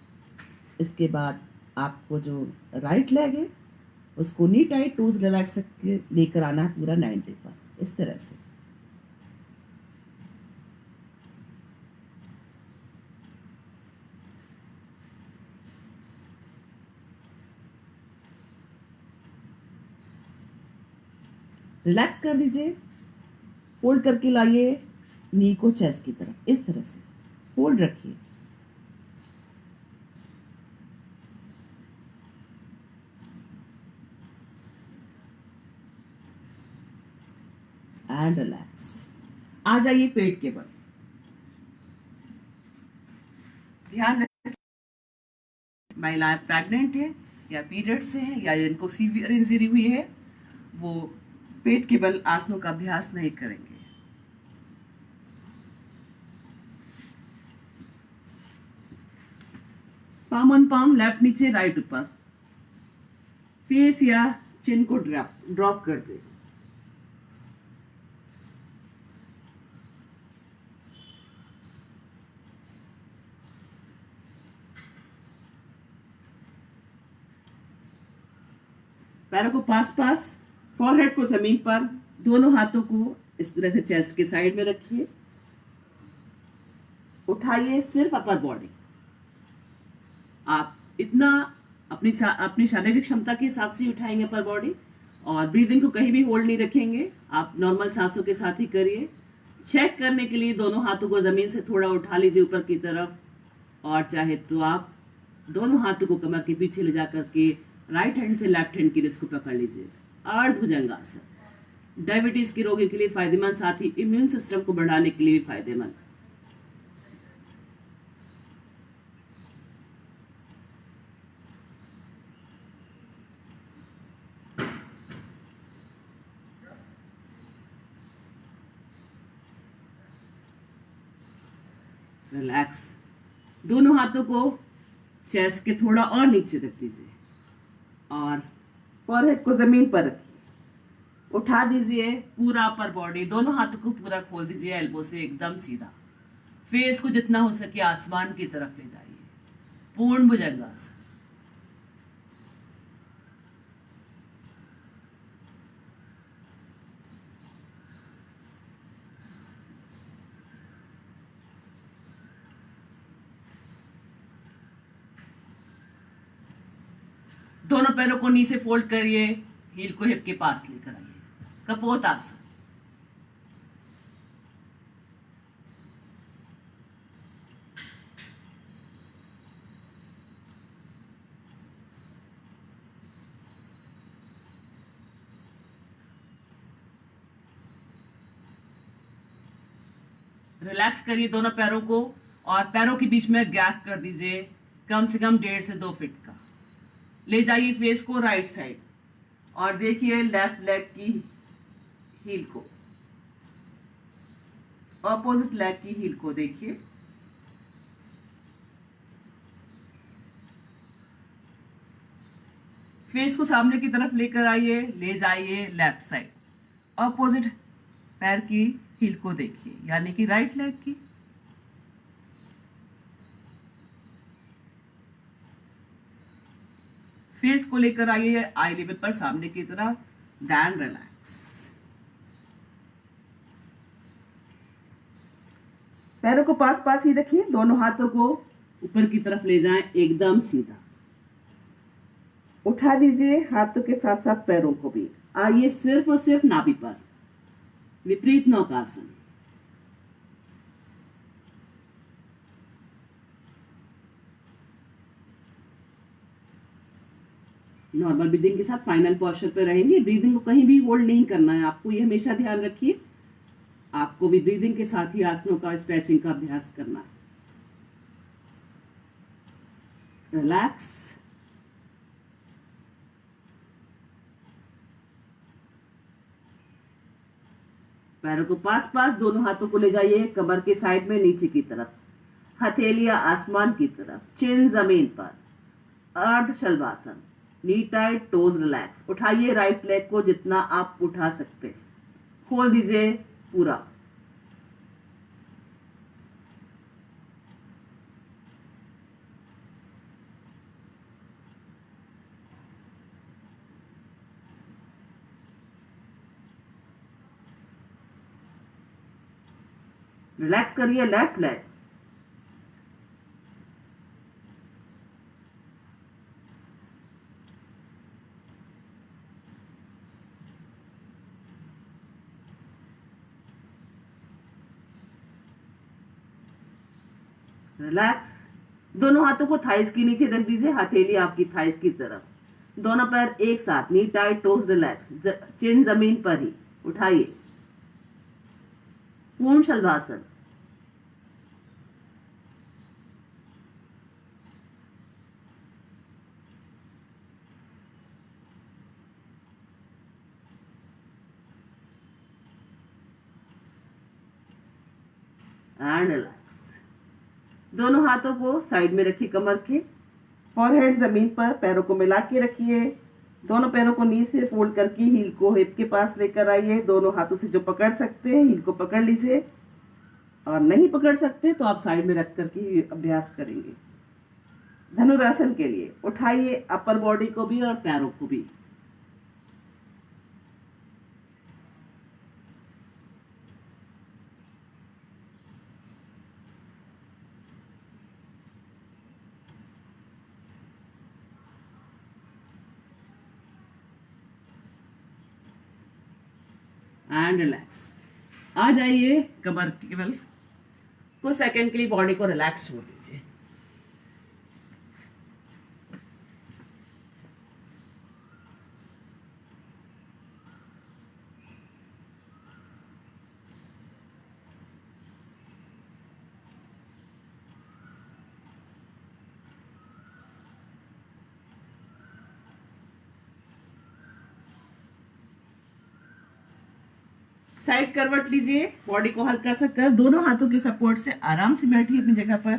Speaker 1: इसके बाद आपको जो राइट लेग है उसको नी टाइट, टोज रिलैक्स रख के लेकर आना है पूरा 90 पर इस तरह से। रिलैक्स कर दीजिए, फोल्ड करके लाइए नी को चेस्ट की तरफ इस तरह से, होल्ड रखिए। And relax. आ जाइए पेट के बल। ध्यान रखिए महिलाएं प्रेग्नेंट है या पीरियड से है या जिनको सीवियर इंजरी हुई है वो पेट के बल आसनों का अभ्यास नहीं करेंगे। पाम ऑन पाम, लेफ्ट नीचे राइट ऊपर, फेस या चिन को ड्रॉप कर दे। पैरों को पास पास, फॉरहेड को जमीन पर, दोनों हाथों को इस तरह से चेस्ट के साइड में रखिए। उठाइए सिर्फ अपर बॉडी। आप इतना अपनी शारीरिक क्षमता के हिसाब से उठाएंगे अपर बॉडी, और ब्रीदिंग को कहीं भी होल्ड नहीं रखेंगे। आप नॉर्मल सांसों के साथ ही करिए। चेक करने के लिए दोनों हाथों को जमीन से थोड़ा उठा लीजिए ऊपर की तरफ, और चाहे तो आप दोनों हाथों को कमर के पीछे ले जाकर के राइट हैंड से लेफ्ट हैंड की रिस्ट को पकड़ लीजिए। अर्ध भुजंगासन डायबिटीज के रोगी के लिए फायदेमंद, साथ ही इम्यून सिस्टम को बढ़ाने के लिए भी फायदेमंद। रिलैक्स। दोनों हाथों को चेस्ट के थोड़ा और नीचे रख दीजिए और फॉरहेड को जमीन पर रखिए। उठा दीजिए पूरा अपर बॉडी, दोनों हाथों को पूरा खोल दीजिए एल्बो से एकदम सीधा। फेस को जितना हो सके आसमान की तरफ ले जाइए, पूर्ण भुजंगासन। दोनों पैरों को नी से फोल्ड करिए, हील को हिप के पास लेकर आइए, कपोतासन। रिलैक्स करिए दोनों पैरों को और पैरों के बीच में गैप कर दीजिए कम से कम 1.5 से 2 फीट का। ले जाइए फेस को राइट साइड और देखिए लेफ्ट लेग की हील को, ऑपोजिट लेग की हील को देखिए। फेस को सामने की तरफ लेकर आइए, ले जाइए लेफ्ट साइड, ऑपोजिट पैर की हील को देखिए, यानी कि राइट लेग की। फेस को लेकर आइए आई लेवल पर सामने की तरफ, देन रिलैक्स। पैरों को पास पास ही रखिए, दोनों हाथों को ऊपर की तरफ ले जाएं एकदम सीधा। उठा दीजिए हाथों के साथ साथ पैरों को भी। आइए सिर्फ और सिर्फ नाभि पर, विपरीत नौकासन। नॉर्मल ब्रीदिंग के साथ फाइनल पोस्चर पे रहेंगे। ब्रीदिंग को कहीं भी होल्ड नहीं करना है आपको, ये हमेशा ध्यान रखिए। आपको भी ब्रीदिंग के साथ ही आसनों का, स्ट्रेचिंग का अभ्यास करना है। रिलैक्स। पैरों को पास पास, दोनों हाथों को ले जाइए कमर के साइड में नीचे की तरफ, हथेलियां आसमान की तरफ, चिन जमीन पर, अर्ध शलभासन। Knee tight, toes relax. उठाइए राइट लेग को जितना आप उठा सकते हैं, खोल दीजिए पूरा। रिलैक्स करिए लेफ्ट लेग। रिलैक्स। दोनों हाथों को थाइस के नीचे रख दीजिए, हथेली आपकी थाइस की तरफ। दोनों पैर एक साथ, नी टाइट, टोज रिलैक्स, चिन जमीन पर ही। उठाइए, पूर्ण शलभासन। And relax. दोनों हाथों को साइड में रखिए कमर के, फॉरहेड जमीन पर, पैरों को मिला के रखिए। दोनों पैरों को नी से फोल्ड करके हील को हिप के पास लेकर आइए। दोनों हाथों से जो पकड़ सकते हैं हील को पकड़ लीजिए, और नहीं पकड़ सकते तो आप साइड में रख करके अभ्यास करेंगे। धनुरासन के लिए उठाइए अपर बॉडी को भी और पैरों को भी। And relax. आ जाइए कमर केवल कुछ सेकंड के लिए बॉडी को रिलैक्स छोड़ दीजिए। साइड करवट लीजिए, बॉडी को हल्का सा कर, दोनों हाथों के सपोर्ट से आराम से बैठिए अपनी जगह पर।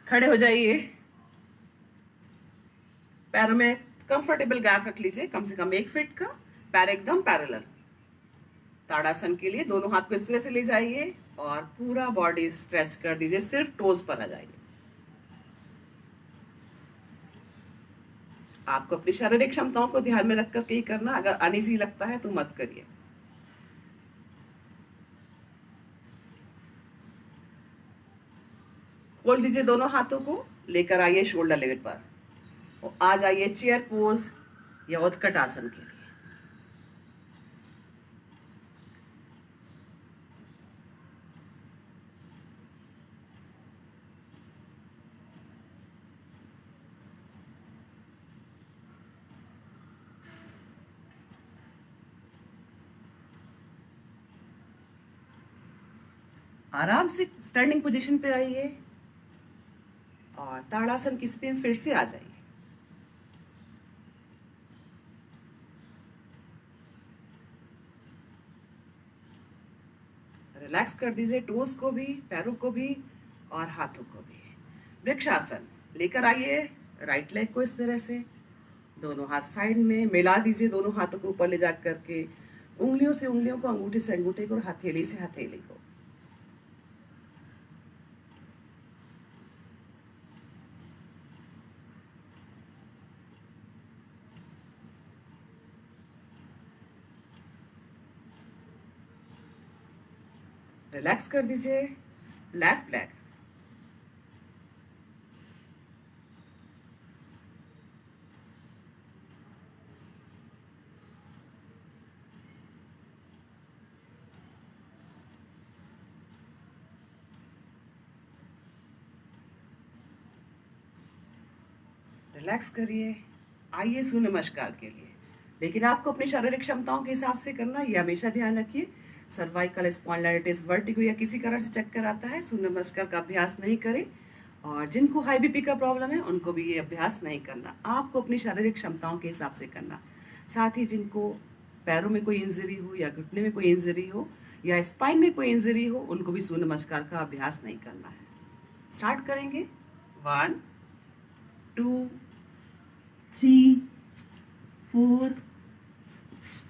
Speaker 1: खड़े हो जाइए, पैरों में कंफर्टेबल गैप रख लीजिए, कम से कम 1 फीट का। पैर एकदम पैरेलल। ताड़ासन के लिए दोनों हाथ को इस तरह से ले जाइए और पूरा बॉडी स्ट्रेच कर दीजिए, सिर्फ टोज पर आ जाइए। आपको अपनी शारीरिक क्षमताओं को ध्यान में रखकर के ही करना, अगर अनईजी लगता है तो मत करिए। खोल दीजिए दोनों हाथों को, लेकर आइए शोल्डर लेवल पर और आ जाइए चेयर पोज या उत्कट आसन के लिए। आराम से स्टैंडिंग पोजीशन पे आइए और ताड़ासन की स्थिति में फिर से आ जाइए। रिलैक्स कर दीजिए टोस को भी, पैरों को भी और हाथों को भी। वृक्षासन लेकर आइए राइट लेग को इस तरह से, दोनों हाथ साइड में मिला दीजिए, दोनों हाथों को ऊपर ले जा करके उंगलियों से उंगलियों को, अंगूठे से अंगूठे को और हथेली से हथेली को। रिलैक्स कर दीजिए लेफ्ट लेग। रिलैक्स करिए। आइए सूर्य नमस्कार के लिए, लेकिन आपको अपनी शारीरिक क्षमताओं के हिसाब से करना, ये हमेशा ध्यान रखिए। सर्वाइकल स्पॉन्डिलाइटिस, वर्टिगो या किसी कारण से चक्कर आता है, सूर्य नमस्कार का अभ्यास नहीं करें। और जिनको हाई बीपी का प्रॉब्लम है उनको भी ये अभ्यास नहीं करना, आपको अपनी शारीरिक क्षमताओं के हिसाब से करना। साथ ही जिनको पैरों में कोई इंजरी हो या घुटने में कोई इंजरी हो या स्पाइन में कोई इंजरी हो, उनको भी सूर्य नमस्कार का अभ्यास नहीं करना है। स्टार्ट करेंगे। 1 2 3 4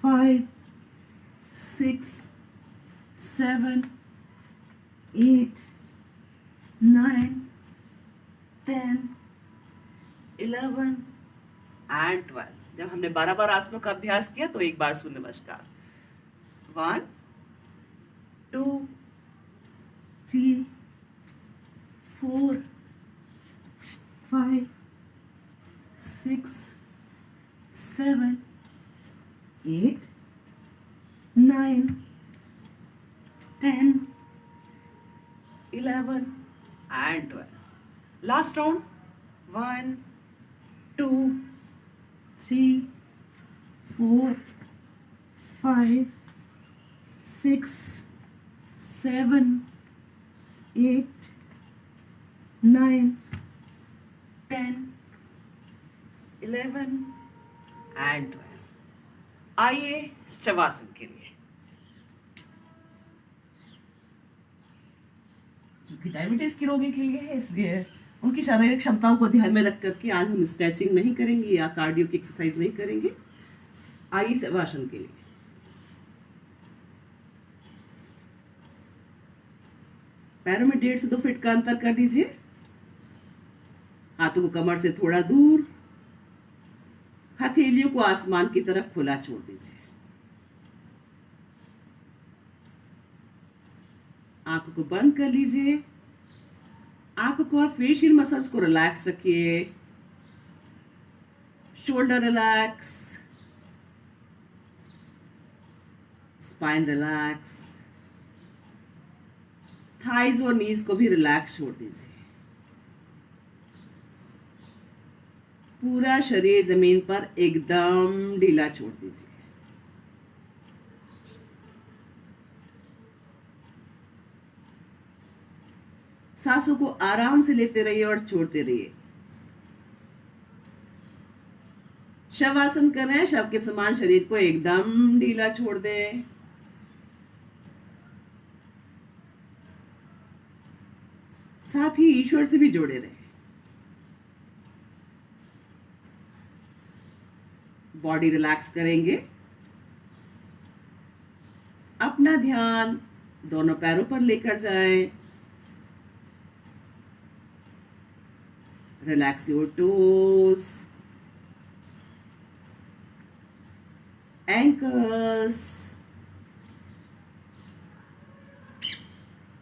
Speaker 1: 5 6 7 8 9 10 11 एंड 12। जब हमने 12 बार आसनों का अभ्यास किया तो एक बार सूर्य नमस्कार। 1 2 3 4 5 6 7 8 9 10 11 and 12। Last round. 1 2 3 4 5 6 7 8 9 10 11 एंड 12। आइए शवासन के लिए, जो कि डायबिटीज के रोगी के लिए है, इसलिए उनकी शारीरिक क्षमताओं को ध्यान में रख करके आज हम स्ट्रेचिंग नहीं करेंगे या कार्डियो की एक्सरसाइज नहीं करेंगे। आइए शवासन के लिए। पैरों में 1.5 से 2 फीट का अंतर कर दीजिए। हाथों को कमर से थोड़ा दूर, हथेलियों को आसमान की तरफ खुला छोड़ दीजिए। आंखों को बंद कर लीजिए। आंखों को और फेशियल मसल्स को रिलैक्स रखिए। Shoulder relax, spine relax, thighs और नीज को भी रिलैक्स छोड़ दीजिए। पूरा शरीर जमीन पर एकदम ढीला छोड़ दीजिए। सांसों को आराम से लेते रहिए और छोड़ते रहिए। शवासन कर रहे हैं, शव के समान शरीर को एकदम ढीला छोड़ दें। साथ ही ईश्वर से भी जुड़े रहे। बॉडी रिलैक्स करेंगे। अपना ध्यान दोनों पैरों पर लेकर जाएं। Relax your toes, ankles,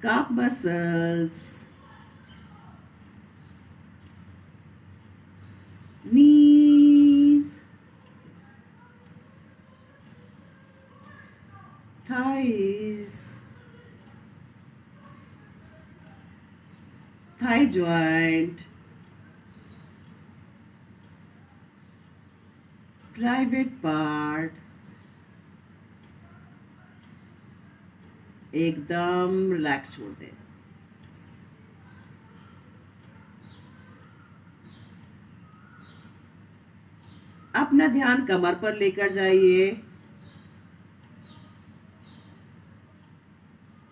Speaker 1: calf muscles, knees, thighs, thigh joint, private part, एकदम रिलैक्स छोड़ दें। अपना ध्यान कमर पर लेकर जाइए।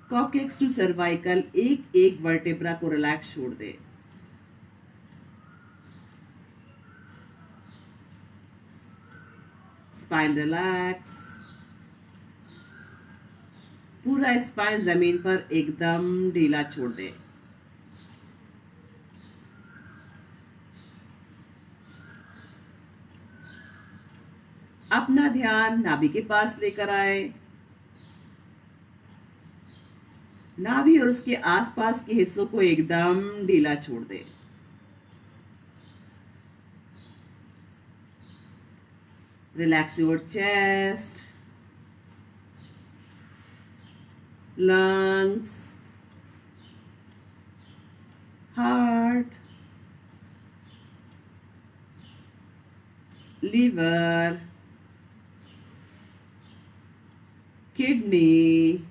Speaker 1: कॉक्सिक्स टू सर्वाइकल, एक एक वर्टेब्रा को रिलैक्स छोड़ दें। स्पाइन रिलैक्स, पूरा स्पाइन जमीन पर एकदम ढीला छोड़ दें। अपना ध्यान नाभि के पास लेकर आए। नाभि और उसके आसपास के हिस्सों को एकदम ढीला छोड़ दें। Relax your chest, lungs, heart, liver, kidney,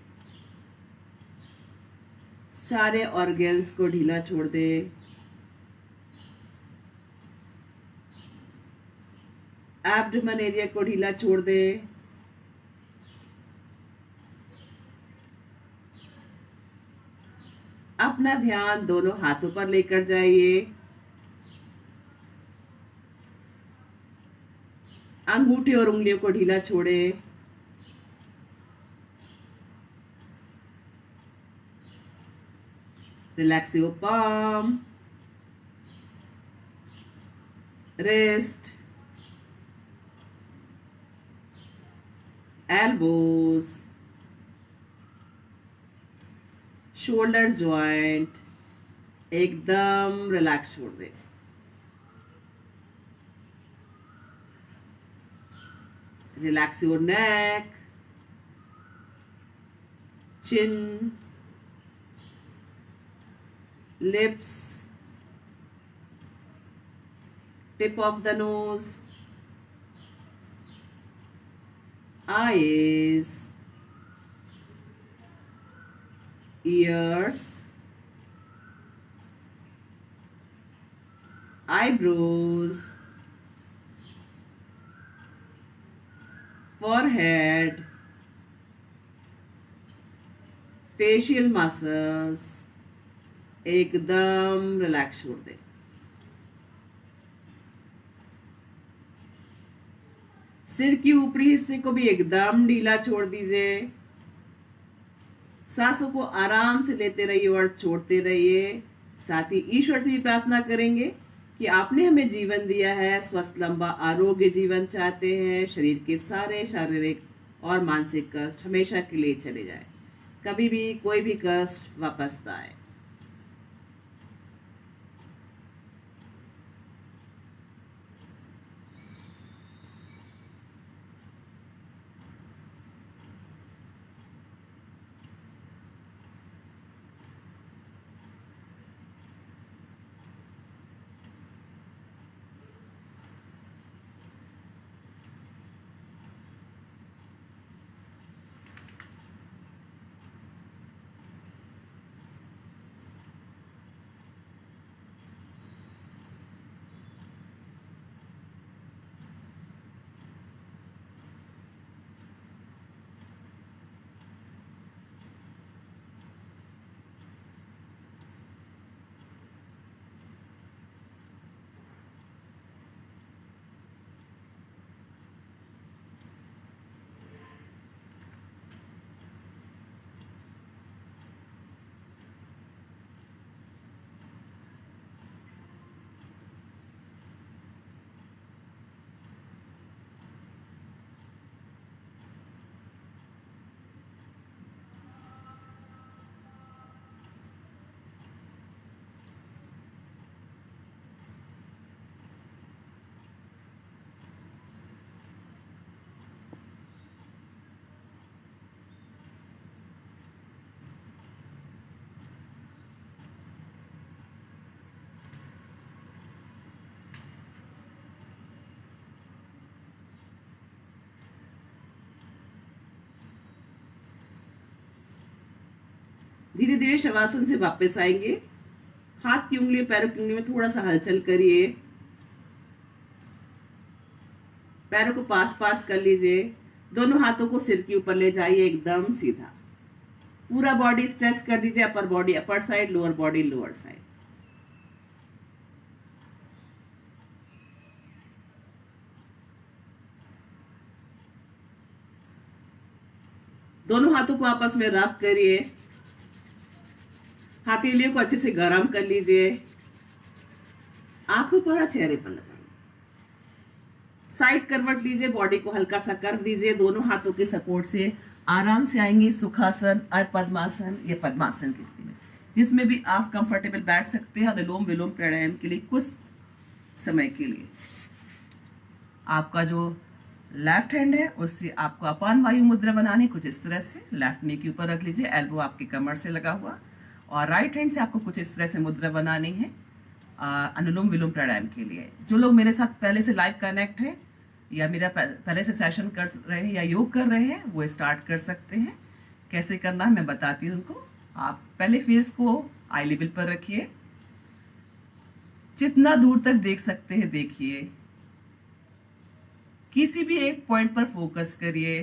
Speaker 1: सारे ऑर्गन्स को ढीला छोड़ दे। एब्डोमेन एरिया को ढीला छोड़ दे। अपना ध्यान दोनों हाथों पर लेकर जाइए। अंगूठे और उंगलियों को ढीला छोड़े। Relax your palm, wrist, elbows, shoulder joint, एकदम रिलैक्स छोड़ दे। Relax your neck, chin, lips, tip of the nose, eyes, ears, eyebrows, forehead, facial muscles, एकदम रिलैक्स छोड़ दे। सिर की ऊपरी हिस्से को भी एकदम ढीला छोड़ दीजिए। सांसों को आराम से लेते रहिए और छोड़ते रहिए। साथ ही ईश्वर से भी प्रार्थना करेंगे कि आपने हमें जीवन दिया है, स्वस्थ लंबा आरोग्य जीवन चाहते हैं, शरीर के सारे शारीरिक और मानसिक कष्ट हमेशा के लिए चले जाए, कभी भी कोई भी कष्ट वापस ना आए। धीरे धीरे शवासन से वापस आएंगे। हाथ की उंगली, पैरों की उंगली में थोड़ा सा हलचल करिए। पैरों को पास पास कर लीजिए। दोनों हाथों को सिर के ऊपर ले जाइए, एकदम सीधा। पूरा बॉडी स्ट्रेच कर दीजिए। Upper body upper side, lower body lower side. दोनों हाथों को आपस में रब करिए। हथेलियों को अच्छे से गर्म कर लीजिए। आंखों पर, चेहरे पर लगाइए। साइड करवट लीजिए, बॉडी को हल्का सा कर दीजिए। दोनों हाथों के सपोर्ट से आराम से आएंगे सुखासन और पद्मासन या पद्मासन की स्थिति में, जिसमें भी आप कंफर्टेबल बैठ सकते हैं। अनुलोम विलोम प्राणायाम के लिए कुछ समय के लिए आपका जो लेफ्ट हैंड है उससे आपको अपान वायु मुद्रा बनानी, कुछ इस तरह से लेफ्ट नी के ऊपर रख लीजिए, एल्बो आपकी कमर से लगा हुआ, और राइट हैंड से आपको कुछ इस तरह से मुद्रा बनानी है अनुलोम विलोम प्राणायाम के लिए। जो लोग मेरे साथ पहले से लाइव कनेक्ट है या मेरा पहले से सेशन कर रहे हैं या योग कर रहे हैं, वो स्टार्ट कर सकते हैं। कैसे करना है मैं बताती हूँ उनको। आप पहले फेस को आई लेवल पर रखिए, जितना दूर तक देख सकते हैं देखिए। किसी भी एक पॉइंट पर फोकस करिए।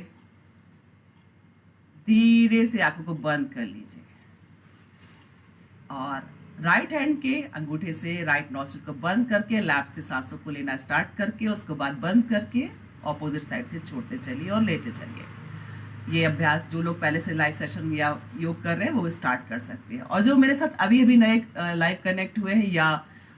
Speaker 1: धीरे से आंखों को बंद कर लीजिए और राइट हैंड के अंगूठे से राइट नॉस्ट्रिल को बंद करके लेफ्ट से सांसों को लेना स्टार्ट करके उसके बाद बंद करके ऑपोजिट साइड से छोड़ते चलिए और लेते चलिए। ये अभ्यास जो लोग पहले से लाइव सेशन या योग कर रहे हैं वो स्टार्ट कर सकते हैं, और जो मेरे साथ अभी अभी नए लाइव कनेक्ट हुए हैं या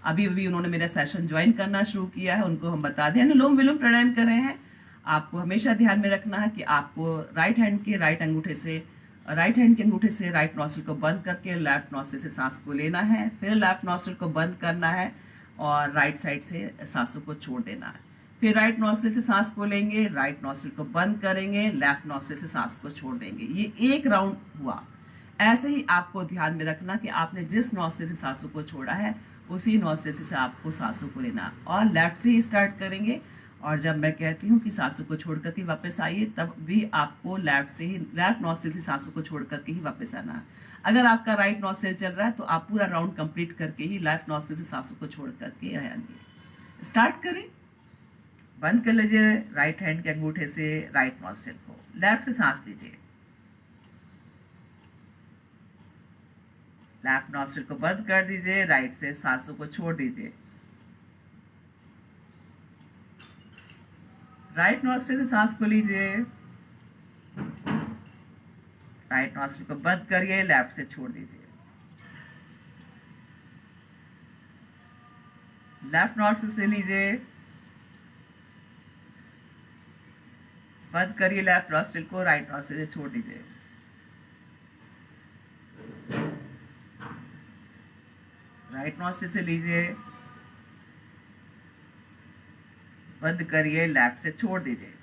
Speaker 1: अभी अभी उन्होंने मेरा सेशन ज्वाइन करना शुरू किया है, उनको हम बता दें अनुलोम विलोम प्राणायाम कर रहे हैं। आपको हमेशा ध्यान में रखना है कि आपको राइट हैंड के अंगूठे से राइट नॉस्ट्रिल को बंद करके लेफ्ट नॉस्ट्रिल से सांस को लेना है, फिर लेफ्ट नॉस्ट्रिल को बंद करना है और राइट साइड से सांसों को छोड़ देना है। फिर राइट नॉस्ट्रिल से सांस को लेंगे, राइट नॉस्ट्रिल को बंद करेंगे, लेफ्ट नॉस्ट्रिल से सांस को छोड़ देंगे। ये एक राउंड हुआ। ऐसे ही आपको ध्यान में रखना कि आपने जिस नॉस्ट्रिल से सांसों को छोड़ा है उसी नॉस्ट्रिल से आपको सांसों को लेना, और लेफ्ट से ही स्टार्ट करेंगे। और जब मैं कहती हूँ कि सांसों को छोड़ करके वापस आइए, तब भी आपको लेफ्ट नॉस्ट्रिल से सांसों को छोड़ करके ही वापस आना है। अगर आपका राइट नॉस्ट्रिल चल रहा है तो आप पूरा राउंड कंप्लीट करके ही लेफ्ट नॉस्ट्रिल से सांसों को छोड़ करके आएंगे। स्टार्ट करें। बंद कर लीजिए राइट हैंड के अंगूठे से राइट नॉस्ट्रिल को, लेफ्ट से सांस लीजिए, लेफ्ट नॉस्ट्रिल को बंद कर दीजिए, राइट से सांसों को छोड़ दीजिए। राइट नॉस्ट्रिल से सांस को लीजिए, राइट नॉस्ट्रिल को बंद करिए, लेफ्ट से छोड़ दीजिए। लेफ्ट नॉस्ट्रिल से लीजिए, बंद करिए लेफ्ट नॉस्ट्रिल को, राइट नॉस्ट्रिल से छोड़ दीजिए। राइट नॉस्ट्रिल से लीजिए, बंद करिए, लेफ्ट से छोड़ दीजिए।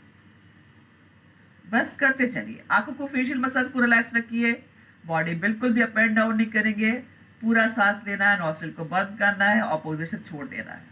Speaker 1: बस करते चलिए। आंखों को फेशियल मसाज को रिलैक्स रखिए, बॉडी बिल्कुल भी अप एंड डाउन नहीं करेंगे। पूरा सांस लेना है, नॉस्ट्रिल को बंद करना है, ऑपोजिट से छोड़ देना है।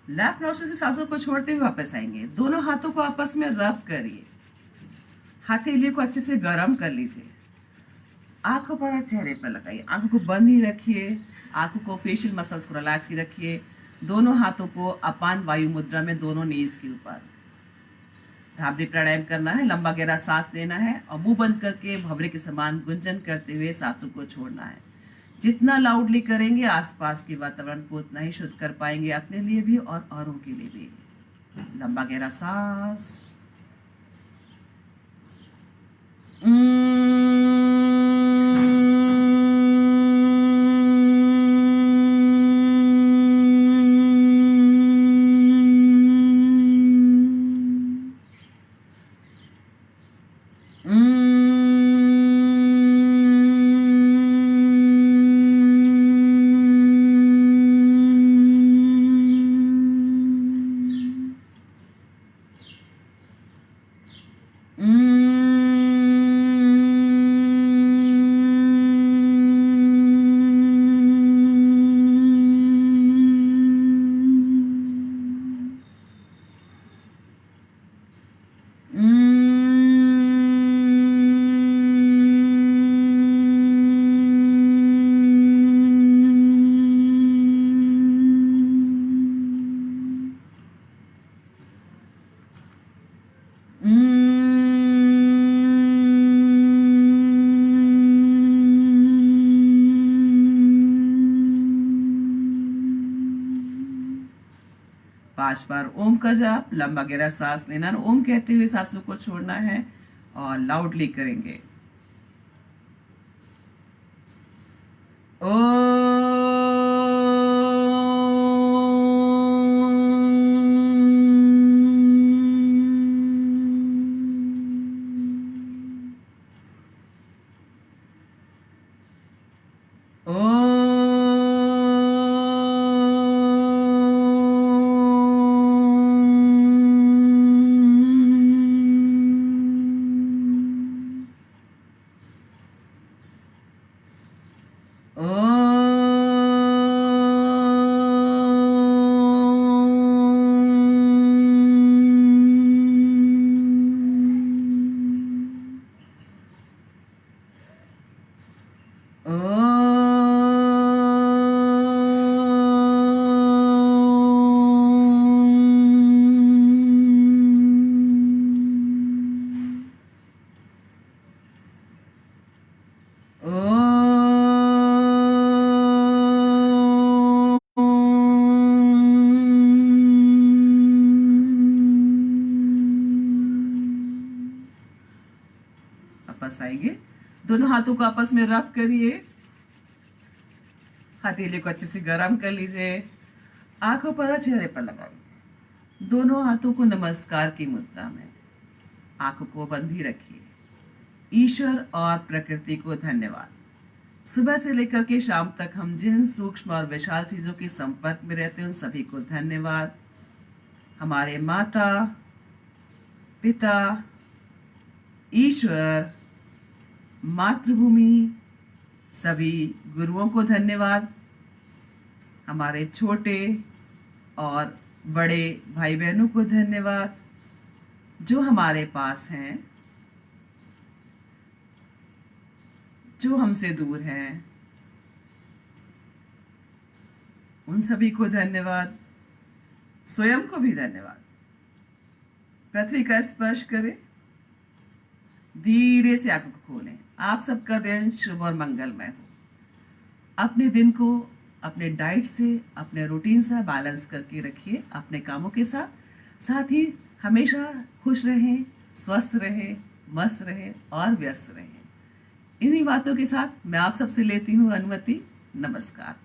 Speaker 1: लेफ्ट नोस्ट्रिल से सांसों को छोड़ते हुए वापस आएंगे। दोनों हाथों को आपस में रब करिए, हथेली को अच्छे से गर्म कर लीजिए, आंखों पर और चेहरे पर लगाइए। आंखों को बंद ही रखिए, आंखों को फेशियल मसल्स को रिलैक्स ही रखिए। दोनों हाथों को अपान वायु मुद्रा में दोनों नीज के ऊपर, भ्रामरी प्राणायाम करना है, लंबा गहरा सांस लेना है और मुंह बंद करके भंवरे के समान गुंजन करते हुए सांसों को छोड़ना है। जितना लाउडली करेंगे आसपास के वातावरण को उतना ही शुद्ध कर पाएंगे, अपने लिए भी और औरों के लिए भी। लंबा गहरा सांस। पांच बार ओम का जाप, लंबा गहरा सांस लेना, ओम कहते हुए सांसों को छोड़ना है और लाउडली करेंगे। वापस आएंगे, दोनों हाथों को आपस में रब करिए, हथेली को अच्छे से गर्म कर लीजिए, आंखों पर चेहरे पर लगाइए, दोनों हाथों को नमस्कार की मुद्रा में, आंखों को बंद ही रखिए। ईश्वर और प्रकृति को धन्यवाद। सुबह से लेकर के शाम तक हम जिन सूक्ष्म और विशाल चीजों के संपर्क में रहते हैं उन सभी को धन्यवाद। हमारे माता पिता, ईश्वर, मातृभूमि, सभी गुरुओं को धन्यवाद। हमारे छोटे और बड़े भाई बहनों को धन्यवाद जो हमारे पास हैं, जो हमसे दूर हैं, उन सभी को धन्यवाद। स्वयं को भी धन्यवाद। पृथ्वी का स्पर्श करें, धीरे से आंखों को खोलें। आप सबका दिन शुभ और मंगलमय हो। अपने दिन को अपने डाइट से, अपने रूटीन से बैलेंस करके रखिए अपने कामों के साथ। साथ ही हमेशा खुश रहें, स्वस्थ रहें, मस्त रहें और व्यस्त रहें। इन्हीं बातों के साथ मैं आप सबसे लेती हूँ अनुमति। नमस्कार।